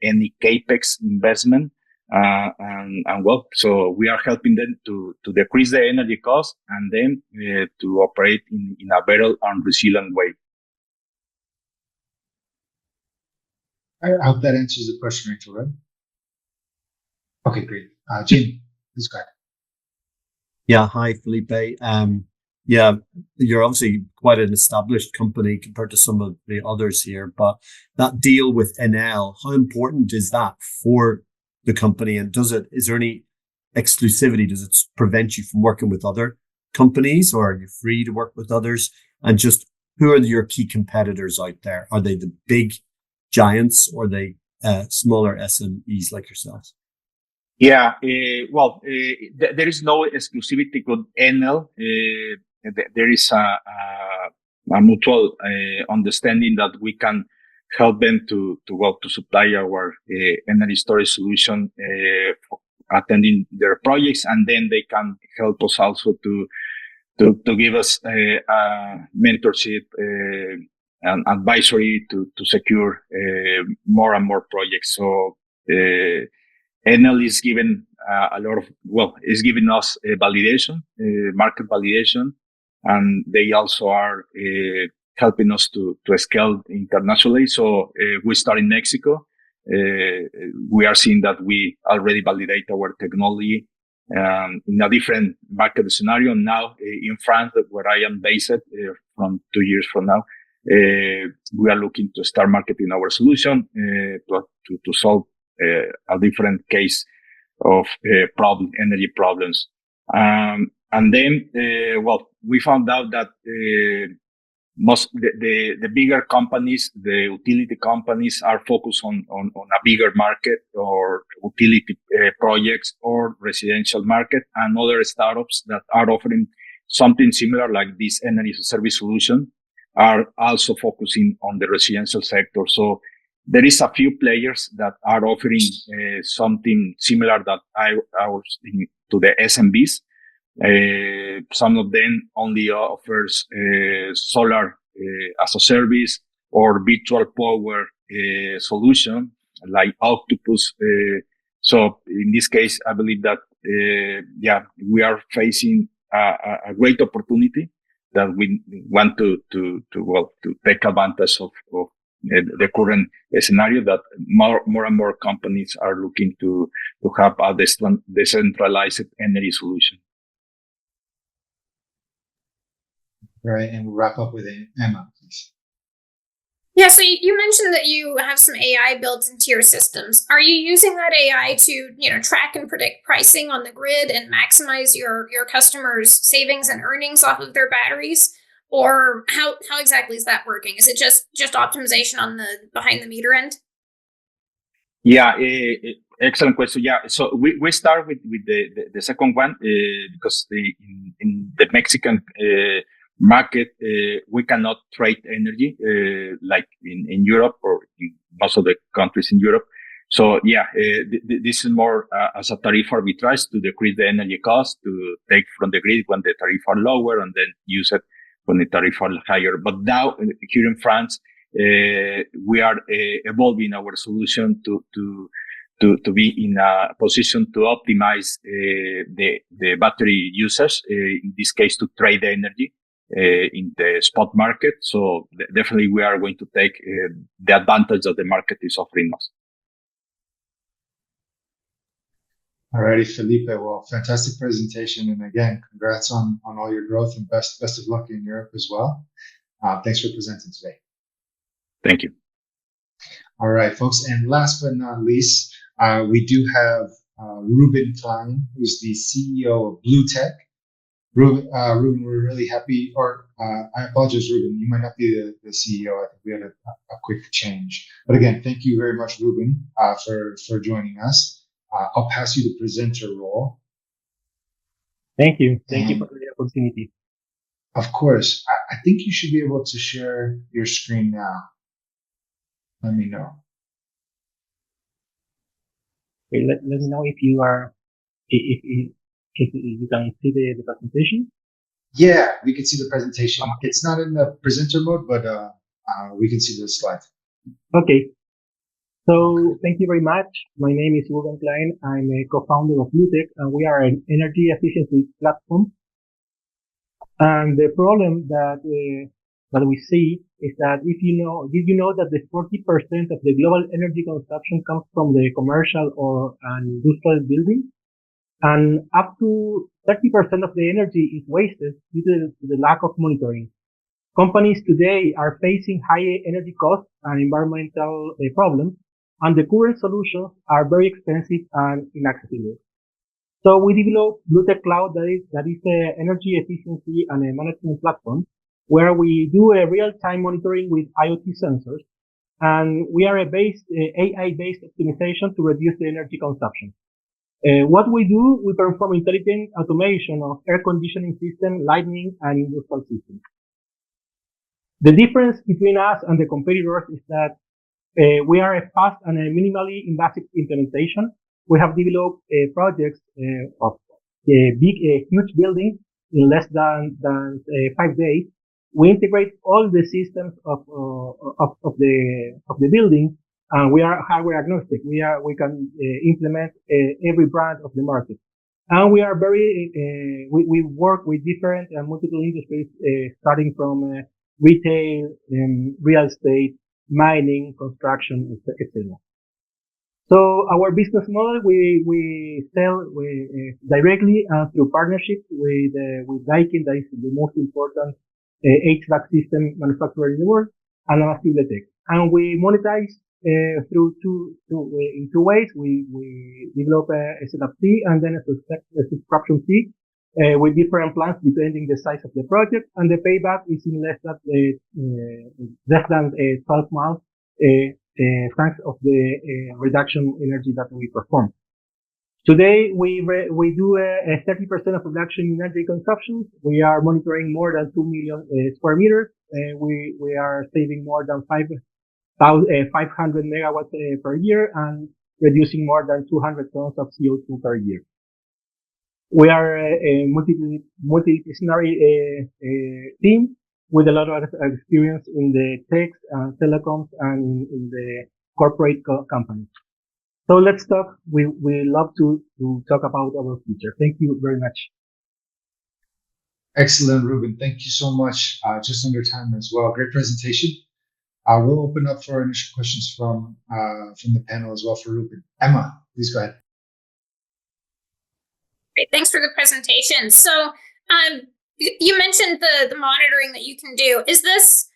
any capex investment. So we are helping them to decrease the energy cost and then to operate in a better and resilient way. I hope that answers the question, Rachel, right? Okay, great. Jamie, please go ahead. Yeah, hi, Felipe. Yeah, you're obviously quite an established company compared to some of the others here, but that deal with Enel, how important is that for the company? And is there any exclusivity? Does it prevent you from working with other companies, or are you free to work with others? And just who are your key competitors out there? Are they the big giants, or are they smaller SMEs like yourselves? Yeah, there is no exclusivity with Enel. There is a mutual understanding that we can help them to supply our energy storage solution, attending their projects, and then they can help us also to give us mentorship and advisory to secure more and more projects. So Enel is given is giving us a validation, market validation, and they also are helping us to scale internationally. So we start in Mexico. We are seeing that we already validate our technology in a different market scenario. Now in France, where I am based from 2 years from now, we are looking to start marketing our solution to solve a different case of energy problems. And then, we found out that the bigger companies, the utility companies, are focused on a bigger market or utility projects or residential market, and other startups that are offering something similar like this energy as a service solution are also focusing on the residential sector. So there is a few players that are offering something similar that I was to the SMBs. Some of them only offers solar as a service or virtual power solution like Octopus. So in this case, I believe that we are facing a great opportunity that we want to take advantage of the current scenario, that more and more companies are looking to have a decentralized energy solution. Right, and we'll wrap up with Emma, please. Yeah, so you mentioned that you have some AI built into your systems. Are you using that AI to, track and predict pricing on the grid and maximize your customers' savings and earnings off of their batteries? Or how exactly is that working? Is it just optimization on the behind the meter end? Yeah, excellent question. Yeah, so we start with the second one because in the Mexican market we cannot trade energy like in Europe or in most of the countries in Europe. So yeah, this is more as a tariff arbitrage to decrease the energy cost, to take from the grid when the tariff are lower and then use it when the tariff are higher. But now here in France, we are evolving our solution to be in a position to optimize the battery usage, in this case to trade the energy in the spot market. So definitely we are going to take the advantage that the market is offering us. Alrighty, Felipe. Well, fantastic presentation, and again, congrats on all your growth and best of luck in Europe as well. Thanks for presenting today. Thank you. All right, folks, and last but not least, we do have Ruben Klein, who's the CEO of BlueTech. Ruben, we're really happy, or I apologize, Ruben, you might not be the CEO. I think we had a quick change. But again, thank you very much, Ruben, for joining us. I'll pass you the presenter role. Thank you. Thank you for the opportunity. Of course. I think you should be able to share your screen now. Let me know. Okay, let me know if you are, if you can see the presentation. Yeah, we can see the presentation. It's not in the presenter mode, but we can see the slide. Okay. So thank you very much. My name is Ruben Klein. I'm a co-founder of BlueTech, and we are an energy efficiency platform. And the problem that we see is that did you know that the 40% of the global energy consumption comes from the commercial or an industrial building, and up to 30% of the energy is wasted due to the lack of monitoring. Companies today are facing high energy costs and environmental problems, and the current solutions are very expensive and inaccessible. So we developed BlueTech Cloud, that is an energy efficiency and a management platform, where we do a real-time monitoring with IoT sensors, and we are AI-based optimization to reduce the energy consumption. What we do, we perform intelligent automation of air conditioning system, lighting, and industrial systems. The difference between us and the competitors is that we are a fast and a minimally invasive implementation. We have developed projects of huge buildings in less than 5 days. We integrate all the systems of the building, and we are hardware agnostic. We can implement every brand of the market, and we are we work with different and multiple industries, starting from retail, real estate, mining, construction, etc. So our business model, we sell directly and through partnerships with Daikin, that is the most important HVAC system manufacturer in the world, and Tech. And we monetize in two ways. We develop a setup fee and then a subscription fee with different plans depending the size of the project, and the payback is in less than 12 months. Thanks of the reduction energy that we perform. Today, we do a 30% of reduction in energy consumption. We are monitoring more than 2 million square meters. We are saving more than 500 megawatts per year and reducing more than 200 tons of CO2 per year. We are a multidisciplinary team with a lot of experience in the tech, telecoms, and in the corporate companies. So let's talk. We love to talk about our future. Thank you very much. Excellent, Ruben. Thank you so much. Just under time as well. Great presentation. We'll open up for initial questions from the panel as well for Ruben. Emma, please go ahead. Great. Thanks for the presentation. So, you mentioned the monitoring that you can do. Is this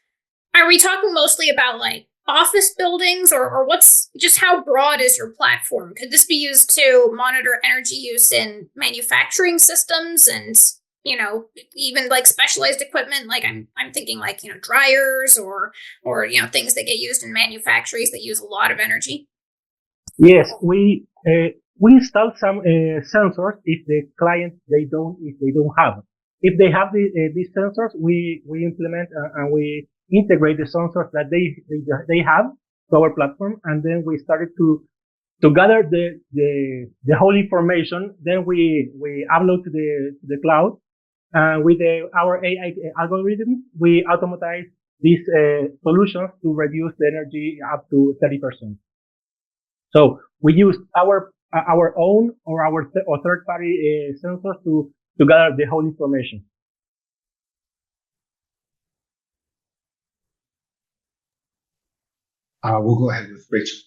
are we talking mostly about like office buildings, or what's just how broad is your platform? Could this be used to monitor energy use in manufacturing systems and, you know, even like specialized equipment? Like I'm thinking like, you know, dryers or you know, things that get used in manufactories that use a lot of energy. Yes, we install some sensors if the client if they don't have. If they have these sensors, we implement and we integrate the sensors that they have to our platform, and then we started to gather the whole information. Then we upload to the cloud, and with our AI algorithm, we automatize these solutions to reduce the energy up to 30%. So we use our own or third party sensors to gather the whole information. We'll go ahead with Rachel.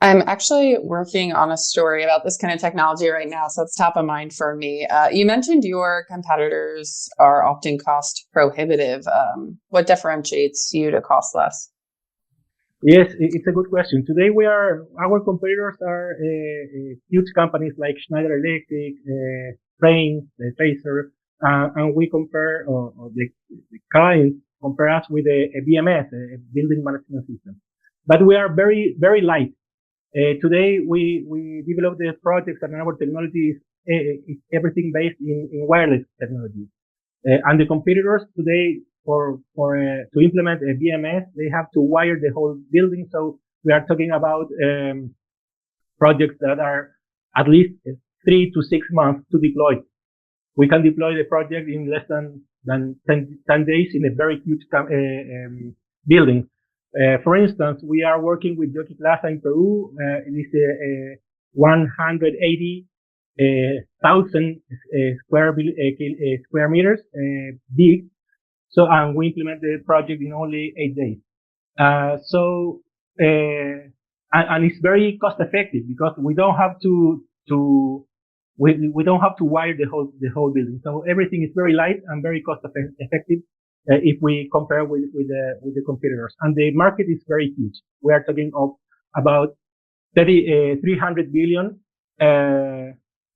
I'm actually working on a story about this kind of technology right now, so it's top of mind for me. You mentioned your competitors are often cost prohibitive. What differentiates you to cost less? Yes, it's a good question. Today, our competitors are huge companies like Schneider Electric, Rain, Phaser, and we compare, or the clients compare us with a BMS, a building management system. But we are very, very light. Today, we develop the projects, and our technology is everything based in wireless technology. And the competitors today, to implement a BMS, they have to wire the whole building. So we are talking about projects that are at least 3 to 6 months to deploy. We can deploy the project in less than 10 days in a very huge building. For instance, we are working with Yoki Plaza in Peru. It is 180,000 square meters big. So, and we implement the project in only 8 days. And it's very cost effective because we don't have to we don't have to wire the whole building. So everything is very light and very cost effective if we compare with the competitors. And the market is very huge. We are talking of about 300 billion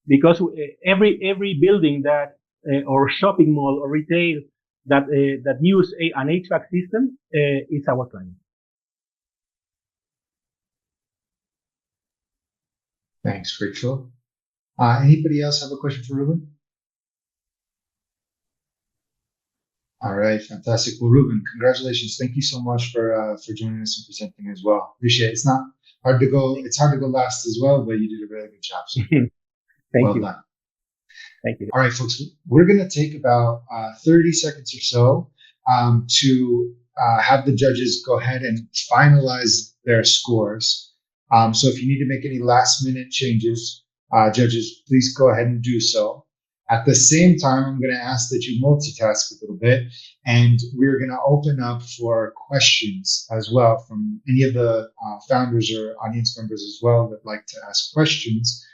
because every building that or shopping mall or retail that use an HVAC system is our client. Thanks, Rachel. Anybody else have a question for Ruben? All right, fantastic. Well, Ruben, congratulations. Thank you so much for joining us and presenting as well. Appreciate it. It's hard to go last as well, but you did a really good job. So Thank you. Done. Thank you. All right, folks, we're going to take about 30 seconds or so to have the judges go ahead and finalize their scores. So if you need to make any last minute changes, judges, please go ahead and do so. At the same time, I'm going to ask that you multitask a little bit, and we're going to open up for questions as well from any of the founders or audience members as well that like to ask questions.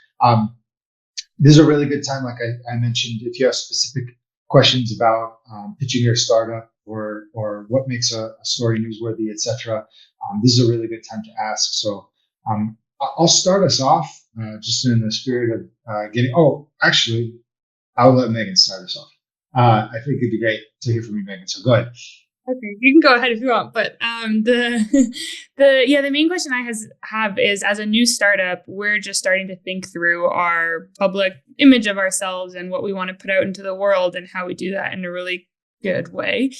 This is a really good time, like I mentioned, if you have specific questions about pitching your startup or what makes a story newsworthy, etc. This is a really good time to ask. So I'll start us off just in the spirit of getting. Oh, actually, I'll let Megan start us off. I think it'd be great to hear from you, Megan. So go ahead. Okay, you can go ahead if you want, but the main question I have is, as a new startup, we're just starting to think through our public image of ourselves and what we want to put out into the world and how we do that in a really good way.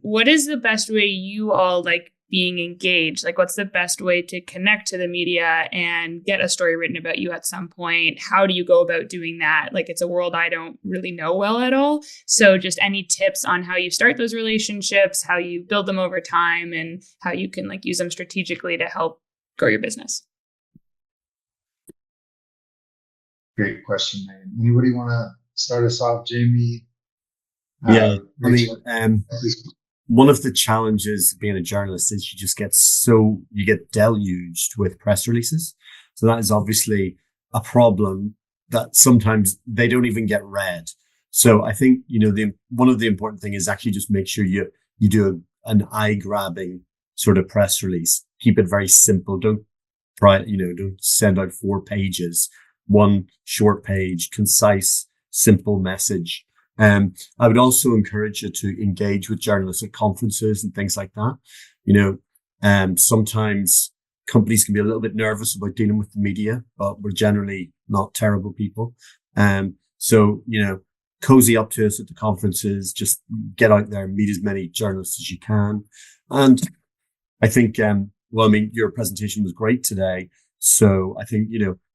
What is the best way you all like being engaged? Like, what's the best way to connect to the media and get a story written about you at some point? How do you go about doing that? Like, it's a world I don't really know well at all. So just any tips on how you start those relationships, how you build them over time, and how you can like use them strategically to help grow your business. Great question, Megan. Anybody want to start us off, Jamie? Yeah, I mean, one of the challenges of being a journalist is you get deluged with press releases. So that is obviously a problem that sometimes they don't even get read. So I think, one of the important thing is actually just make sure you do an eye-grabbing sort of press release. Keep it very simple. Don't send out 4 pages, 1 short page, concise, simple message. I would also encourage you to engage with journalists at conferences and things like that. Sometimes companies can be a little bit nervous about dealing with the media, but we're generally not terrible people. So, cozy up to us at the conferences, just get out there and meet as many journalists as you can. And I think, your presentation was great today. So I think,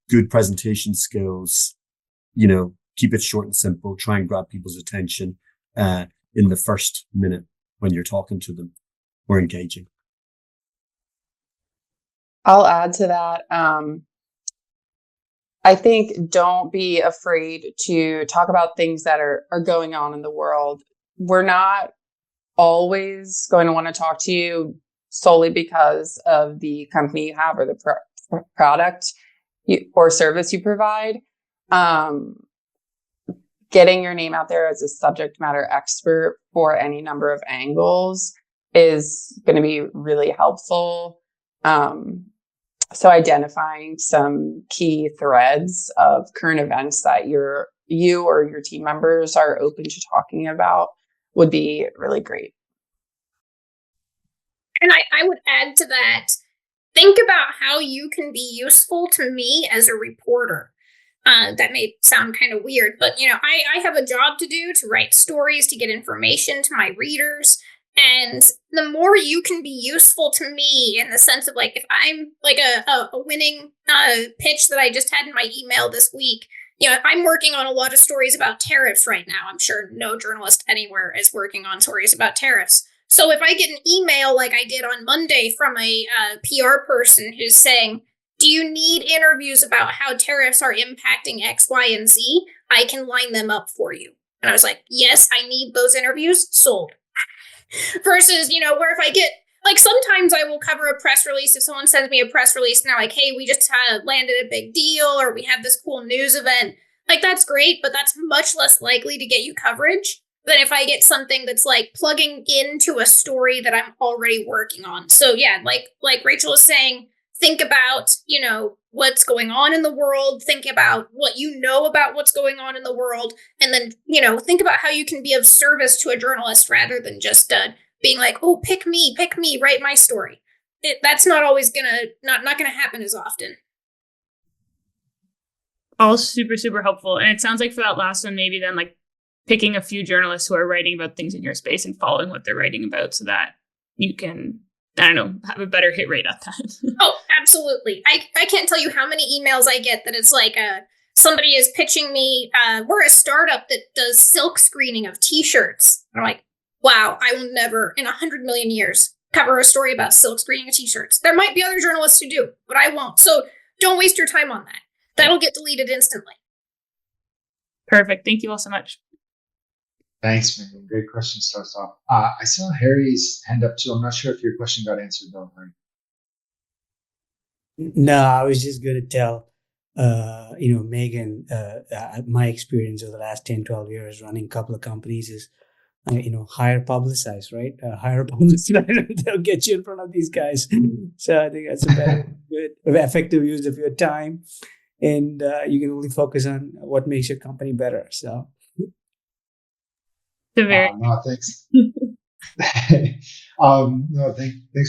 good presentation skills, keep it short and simple, try and grab people's attention, in the first minute when you're talking to them or engaging. I'll add to that. I think don't be afraid to talk about things that are going on in the world. We're not always going to want to talk to you solely because of the company you have or the product or service you provide. Getting your name out there as a subject matter expert for any number of angles is going to be really helpful. So identifying some key threads of current events that you or your team members are open to talking about would be really great. And I would add to that, think about how you can be useful to me as a reporter. That may sound kind of weird, but I have a job to do, to write stories, to get information to my readers. And the more you can be useful to me in the sense of like, if I'm like a winning pitch that I just had in my email this week, I'm working on a lot of stories about tariffs right now. I'm sure no journalist anywhere is working on stories about tariffs. So if I get an email like I did on Monday from a PR person who's saying, do you need interviews about how tariffs are impacting X, Y, and Z? I can line them up for you. And I was like, yes, I need those interviews. Sold. Versus, where if I get, like, sometimes I will cover a press release if someone sends me a press release and they're like, hey, we just landed a big deal or we have this cool news event. Like, that's great, but that's much less likely to get you coverage than if I get something that's like plugging into a story that I'm already working on. So yeah, like Rachel was saying, think about, what's going on in the world, think about what you know about what's going on in the world, and then, think about how you can be of service to a journalist rather than just being like, oh, pick me, write my story. That's not always not gonna happen as often. All super, super helpful. And it sounds like for that last one, maybe then like picking a few journalists who are writing about things in your space and following what they're writing about so that you can, have a better hit rate at that. Oh, absolutely. I can't tell you how many emails I get that it's like somebody is pitching me, we're a startup that does silk screening of t-shirts. And I'm like, wow, I will never in 100 million years cover a story about silk screening of t-shirts. There might be other journalists who do, but I won't. So don't waste your time on that. That'll get deleted instantly. Perfect. Thank you all so much. Thanks, Megan. Great question starts off. I saw Harry's hand up too. I'm not sure if your question got answered though, Harry. No, I was just going to tell, Megan, my experience over the last 10, 12 years running a couple of companies is, hire publicize, right? Hire publicize. They'll get you in front of these guys. So I think that's a good, effective use of your time. And you can only focus on what makes your company better. So. No, thanks. Thanks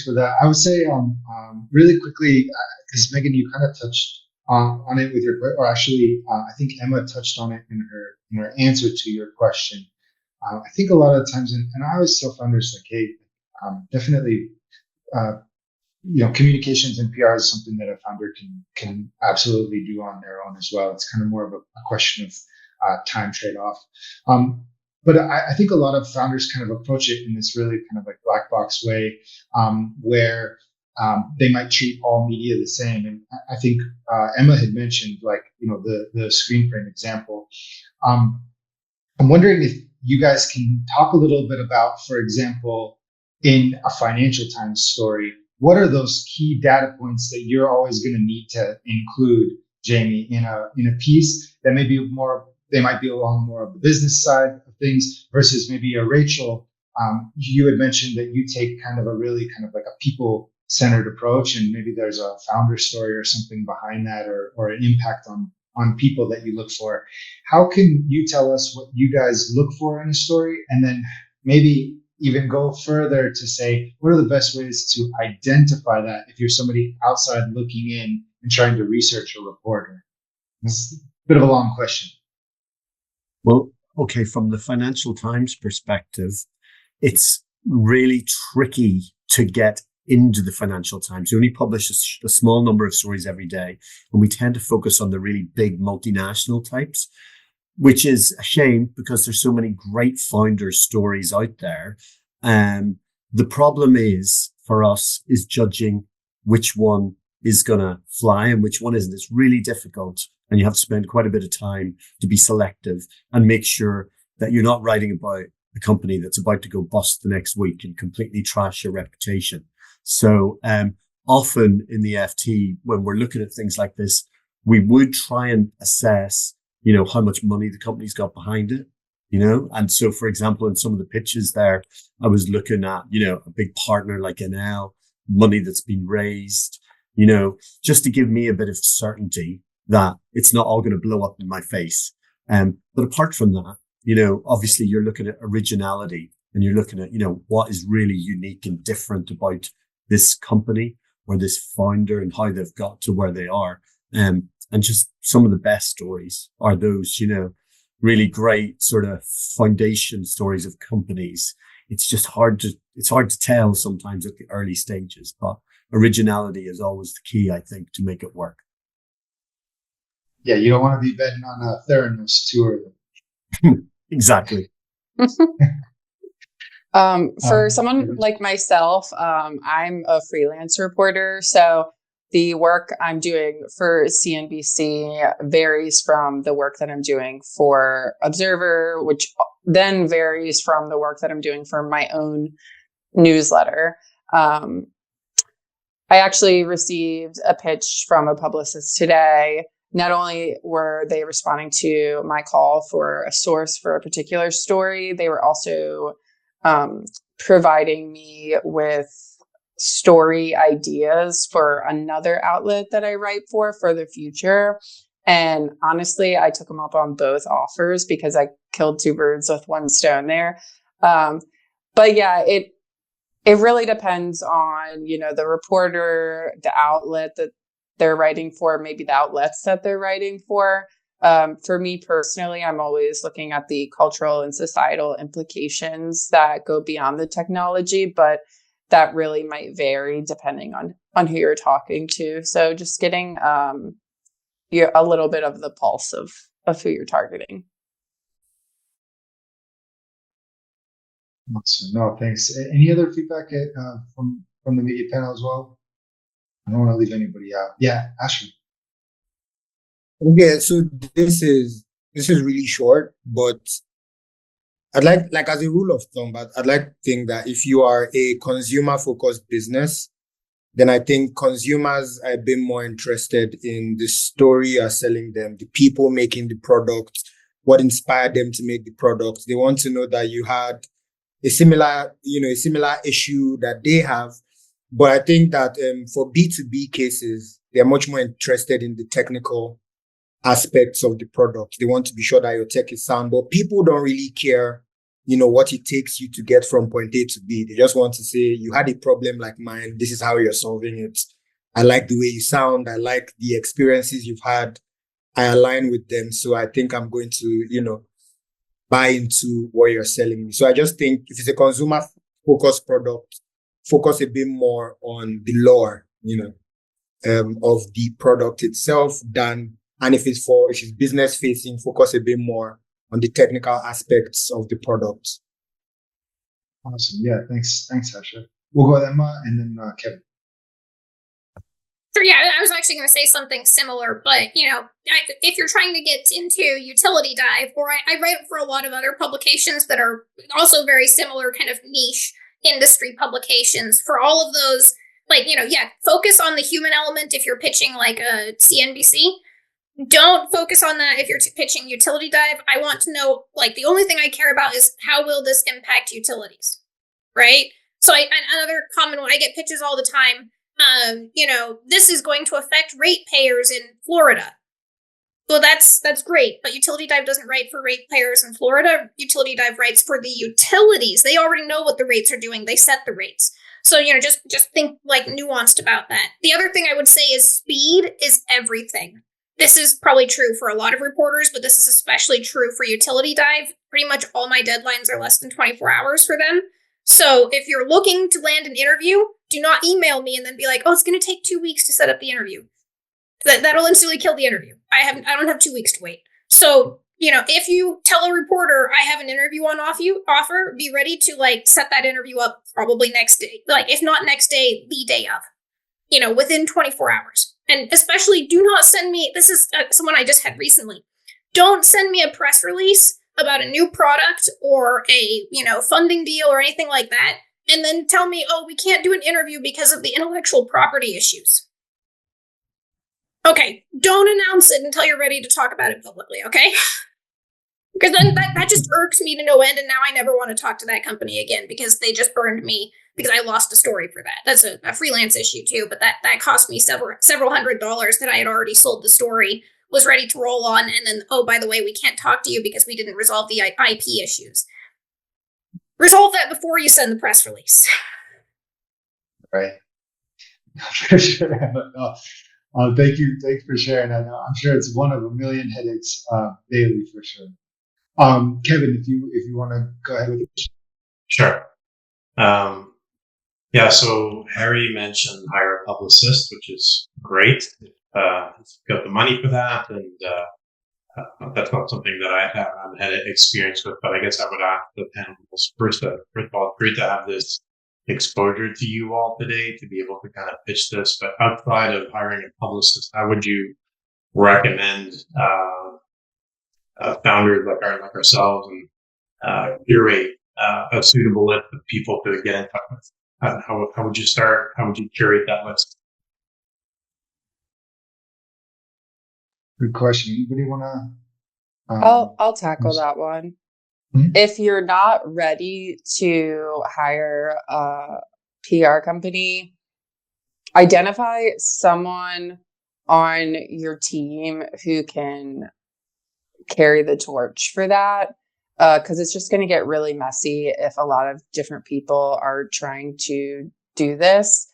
for that. I would say really quickly, because Megan, you kind of touched on it with your, or actually, I think Emma touched on it in her answer to your question. I think a lot of times, and I always tell founders like, hey, definitely, communications and PR is something that a founder can absolutely do on their own as well. It's kind of more of a question of time trade-off. But I think a lot of founders kind of approach it in this really kind of like black box way, where they might treat all media the same. And I think Emma had mentioned the screen print example. I'm wondering if you guys can talk a little bit about, for example, in a Financial Times story, what are those key data points that you're always going to need to include, Jamie, in a piece that may be more they might be along more of the business side of things versus maybe a Rachel. You had mentioned that you take kind of a really kind of like a people centered approach, and maybe there's a founder story or something behind that, or an impact on people that you look for. How can you tell us what you guys look for in a story, and then maybe even go further to say, what are the best ways to identify that if you're somebody outside looking in and trying to research a reporter? It's a bit of a long question. Well, okay, from the Financial Times perspective, it's really tricky to get into the Financial Times. We only publish a small number of stories every day, and we tend to focus on the really big multinational types, which is a shame because there's so many great founder stories out there. The problem is for us is judging which one is going to fly and which one isn't. It's really difficult, and you have to spend quite a bit of time to be selective and make sure that you're not writing about a company that's about to go bust the next week and completely trash your reputation. So often in the FT, when we're looking at things like this, we would try and assess, how much money the company's got behind it, And so, for example, in some of the pitches there, I was looking at, a big partner like NL, money that's been raised, just to give me a bit of certainty that it's not all going to blow up in my face. But apart from that, obviously you're looking at originality, and you're looking at, what is really unique and different about this company or this founder and how they've got to where they are. And just some of the best stories are those, really great sort of foundation stories of companies. It's hard to tell sometimes at the early stages, but originality is always the key, I think, to make it work. Yeah, you don't want to be betting on a Theranos too early. Exactly. For someone like myself, I'm a freelance reporter. So the work I'm doing for CNBC varies from the work that I'm doing for Observer, which then varies from the work that I'm doing for my own newsletter. I actually received a pitch from a publicist today. Not only were they responding to my call for a source for a particular story, they were also providing me with story ideas for another outlet that I write for the future. And honestly, I took them up on both offers because I killed two birds with one stone there. But yeah, it really depends on, the reporter, the outlet that they're writing for, maybe the outlets that they're writing for. For me personally, I'm always looking at the cultural and societal implications that go beyond the technology, but that really might vary depending on who you're talking to. So just getting a little bit of the pulse of who you're targeting. Awesome. No, thanks. Any other feedback from the media panel as well? I don't want to leave anybody out. Yeah, Ashley. Okay, so this is really short, but I'd like as a rule of thumb, but I'd like to think that if you are a consumer-focused business, then I think consumers are a bit more interested in the story you're selling them, the people making the product, what inspired them to make the product. They want to know that you had a similar issue that they have. But I think that for B2B cases, they're much more interested in the technical aspects of the product. They want to be sure that your tech is sound, but people don't really care, what it takes you to get from point A to B. They just want to say, you had a problem like mine. This is how you're solving it. I like the way you sound. I like the experiences you've had. I align with them. So I think I'm going to, buy into what you're selling me. So I just think if it's a consumer focused product, focus a bit more on the lore, of the product itself and if it's business facing, focus a bit more on the technical aspects of the product. Awesome. Yeah. Thanks, Sasha. We'll go with Emma and then Kevin. So yeah, I was actually going to say something similar, but if you're trying to get into utility dive, or I write for a lot of other publications that are also very similar kind of niche industry publications. For all of those, focus on the human element if you're pitching like a CNBC. don't focus on that if you're pitching utility dive. I want to know, like, the only thing I care about is how will this impact utilities, right? So another common one, I get pitches all the time. This is going to affect ratepayers in Florida. Well, that's great, but utility dive doesn't write for ratepayers in Florida. Utility dive writes for the utilities. They already know what the rates are doing. They set the rates. So, just think like nuanced about that. The other thing I would say is speed is everything. This is probably true for a lot of reporters, but this is especially true for utility dive. Pretty much all my deadlines are less than 24 hours for them. So if you're looking to land an interview, do not email me and then be like, oh, it's going to take 2 weeks to set up the interview. That'll instantly kill the interview. I don't have 2 weeks to wait. So, if you tell a reporter I have an interview on offer, be ready to set that interview up probably next day. If not next day, the day of, within 24 hours. And especially do not send me, this is someone I just had recently. Don't send me a press release about a new product or a, funding deal or anything like that. And then tell me, oh, we can't do an interview because of the intellectual property issues. Okay, don't announce it until you're ready to talk about it publicly, okay? Because then that just irks me to no end, and now I never want to talk to that company again because they just burned me because I lost a story for that. That's a freelance issue too, but that cost me several $100s that I had already sold the story, was ready to roll on, and then, oh, by the way, we can't talk to you because we didn't resolve the IP issues. Resolve that before you send the press release. Right. For sure. Thank you. Thanks for sharing that. I'm sure it's one of a million headaches daily for sure. Kevin, if you want to go ahead with it. Sure. So Harry mentioned hire a publicist, which is great. If you've got the money for that, and that's not something that I haven't had experience with, but I guess I would ask the panelists first of all, great to have this exposure to you all today to be able to kind of pitch this. But outside of hiring a publicist, how would you recommend founders like ourselves and curate a suitable list of people to get in touch with? How would you start? How would you curate that list? Good question. Anybody want to? I'll tackle that one. Mm-hmm. If you're not ready to hire a PR company, identify someone on your team who can carry the torch for that. Because it's just going to get really messy if a lot of different people are trying to do this.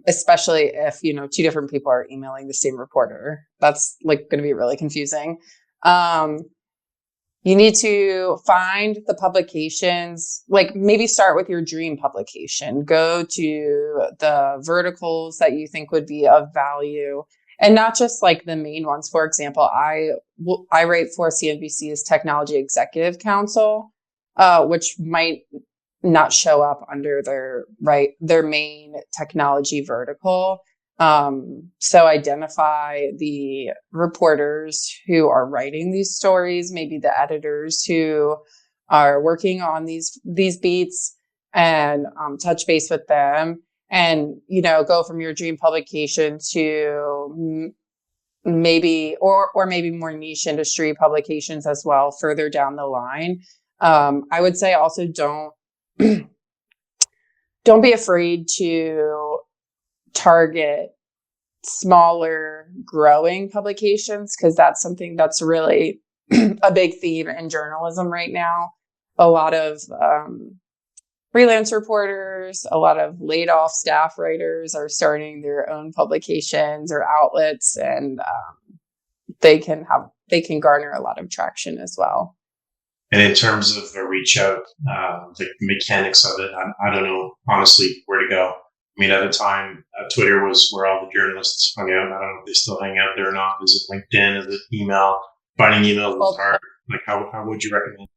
Especially if, 2 different people are emailing the same reporter. That's going to be really confusing. You need to find the publications, maybe start with your dream publication. Go to the verticals that you think would be of value, and not just the main ones. For example, I write for CNBC's Technology Executive Council, which might not show up under their main technology vertical. So identify the reporters who are writing these stories, maybe the editors who are working on these beats, and touch base with them, and go from your dream publication to maybe maybe more niche industry publications as well further down the line. I would say also don't be afraid to target smaller growing publications, because that's something that's really a big theme in journalism right now. A lot of freelance reporters, a lot of laid off staff writers are starting their own publications or outlets, and they can garner a lot of traction as well. And in terms of the reach out, the mechanics of it, I don't know honestly where to go. I mean, at the time, Twitter was where all the journalists hung out. I don't know if they still hang out there or not. Is it LinkedIn? Is it email? Finding emails is hard. How would you recommend?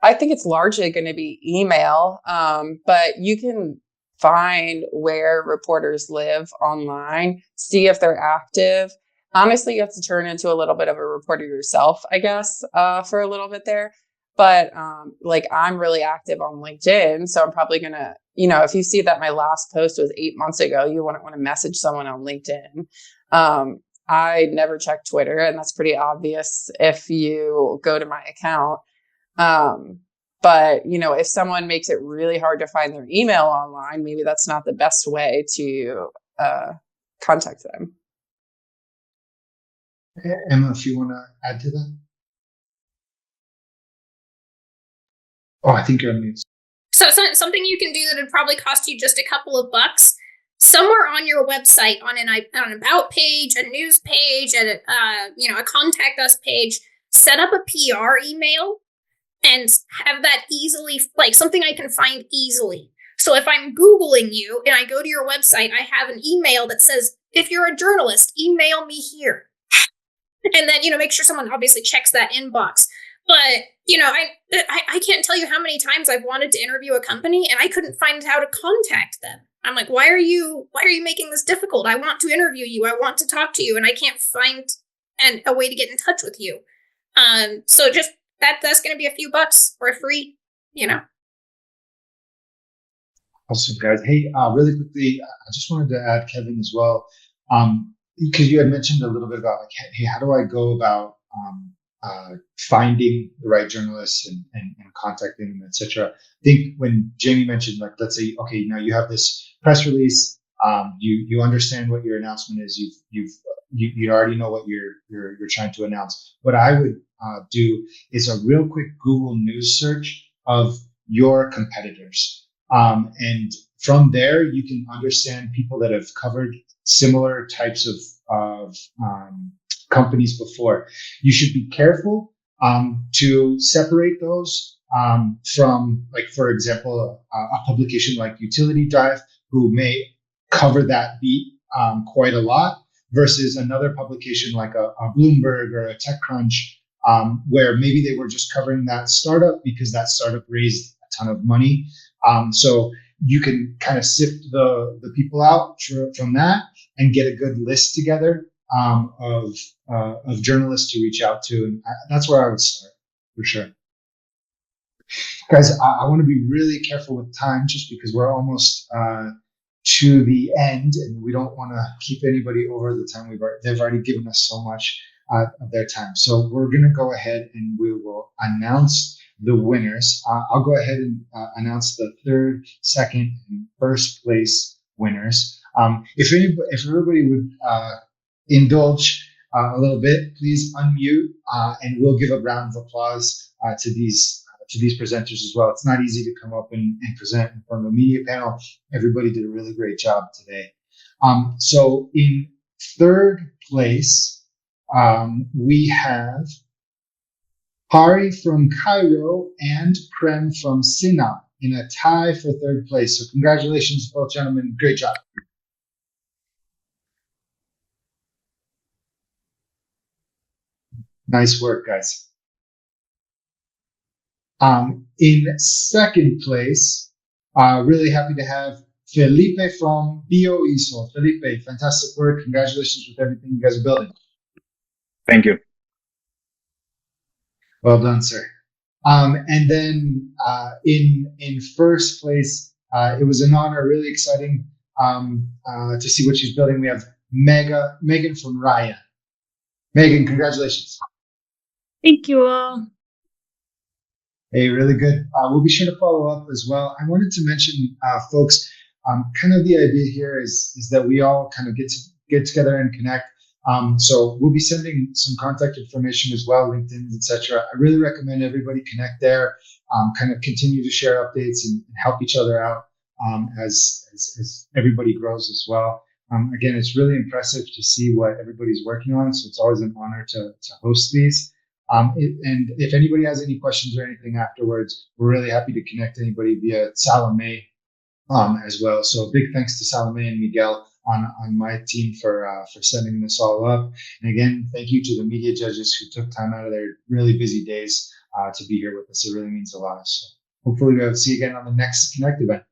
I think it's largely going to be email, but you can find where reporters live online, see if they're active. Honestly, you have to turn into a little bit of a reporter yourself, I guess, for a little bit there. But I'm really active on LinkedIn, so I'm probably going to, if you see that my last post was 8 months ago, you wouldn't want to message someone on LinkedIn. I never check Twitter, and that's pretty obvious if you go to my account. But if someone makes it really hard to find their email online, maybe that's not the best way to contact them. Emma, if you want to add to that. Oh, I think you're on mute. So something you can do that would probably cost you just a couple of bucks. Somewhere on your website, on an about page, a news page, and a contact us page, set up a PR email and have that easily, like something I can find easily. So if I'm Googling you and I go to your website, I have an email that says, if you're a journalist, email me here. And then, make sure someone obviously checks that inbox. But, I can't tell you how many times I've wanted to interview a company and I couldn't find how to contact them. I'm like, why are you making this difficult? I want to interview you. I want to talk to you, and I can't find a way to get in touch with you. So just that's going to be a few bucks for free, Awesome, guys. Hey, really quickly, I just wanted to add Kevin as well, because you had mentioned a little bit about hey, how do I go about finding the right journalists and contacting them, etc. I think when Jamie mentioned, like, let's say, okay, now you have this press release, you understand what your announcement is, you already know what you're trying to announce. What I would do is a real quick Google News search of your competitors, and from there you can understand people that have covered similar types of companies before. You should be careful to separate those from, like, for example, a publication like Utility Drive, who may cover that beat quite a lot, versus another publication like a Bloomberg or a TechCrunch, where maybe they were just covering that startup because that startup raised a ton of money. So you can kind of sift the people out from that and get a good list together of journalists to reach out to. And that's where I would start, for sure. Guys, I want to be really careful with time, just because we're almost to the end, and we don't want to keep anybody over the time they've already given us so much of their time. So we're going to go ahead and we will announce the winners. I'll go ahead and announce the third, second, and first place winners. If everybody would indulge a little bit, please unmute, and we'll give a round of applause to these presenters as well. It's not easy to come up and present in front of a media panel. Everybody did a really great job today. So in third place, we have Hari from Cairo and Prem from Sinop in a tie for third place. So congratulations, both gentlemen. Great job. Nice work, guys. In second place, really happy to have Felipe from BioISO. Felipe, fantastic work. Congratulations with everything you guys are building. Thank you. Well done, sir. And then in first place, it was an honor, really exciting to see what she's building. We have Megan from Raya. Megan, congratulations. Thank you all. Hey, really good. We'll be sure to follow up as well. I wanted to mention, folks, kind of the idea here is that we all kind of get together and connect. So we'll be sending some contact information as well, LinkedIn, etc. I really recommend everybody connect there, kind of continue to share updates and help each other out as everybody grows as well. Again, it's really impressive to see what everybody's working on. So it's always an honor to host these. And if anybody has any questions or anything afterwards, we're really happy to connect anybody via Salome as well. So a big thanks to Salome and Miguel on my team for setting this all up. And again, thank you to the media judges who took time out of their really busy days to be here with us. It really means a lot. So hopefully we'll see you again on the next Connect event.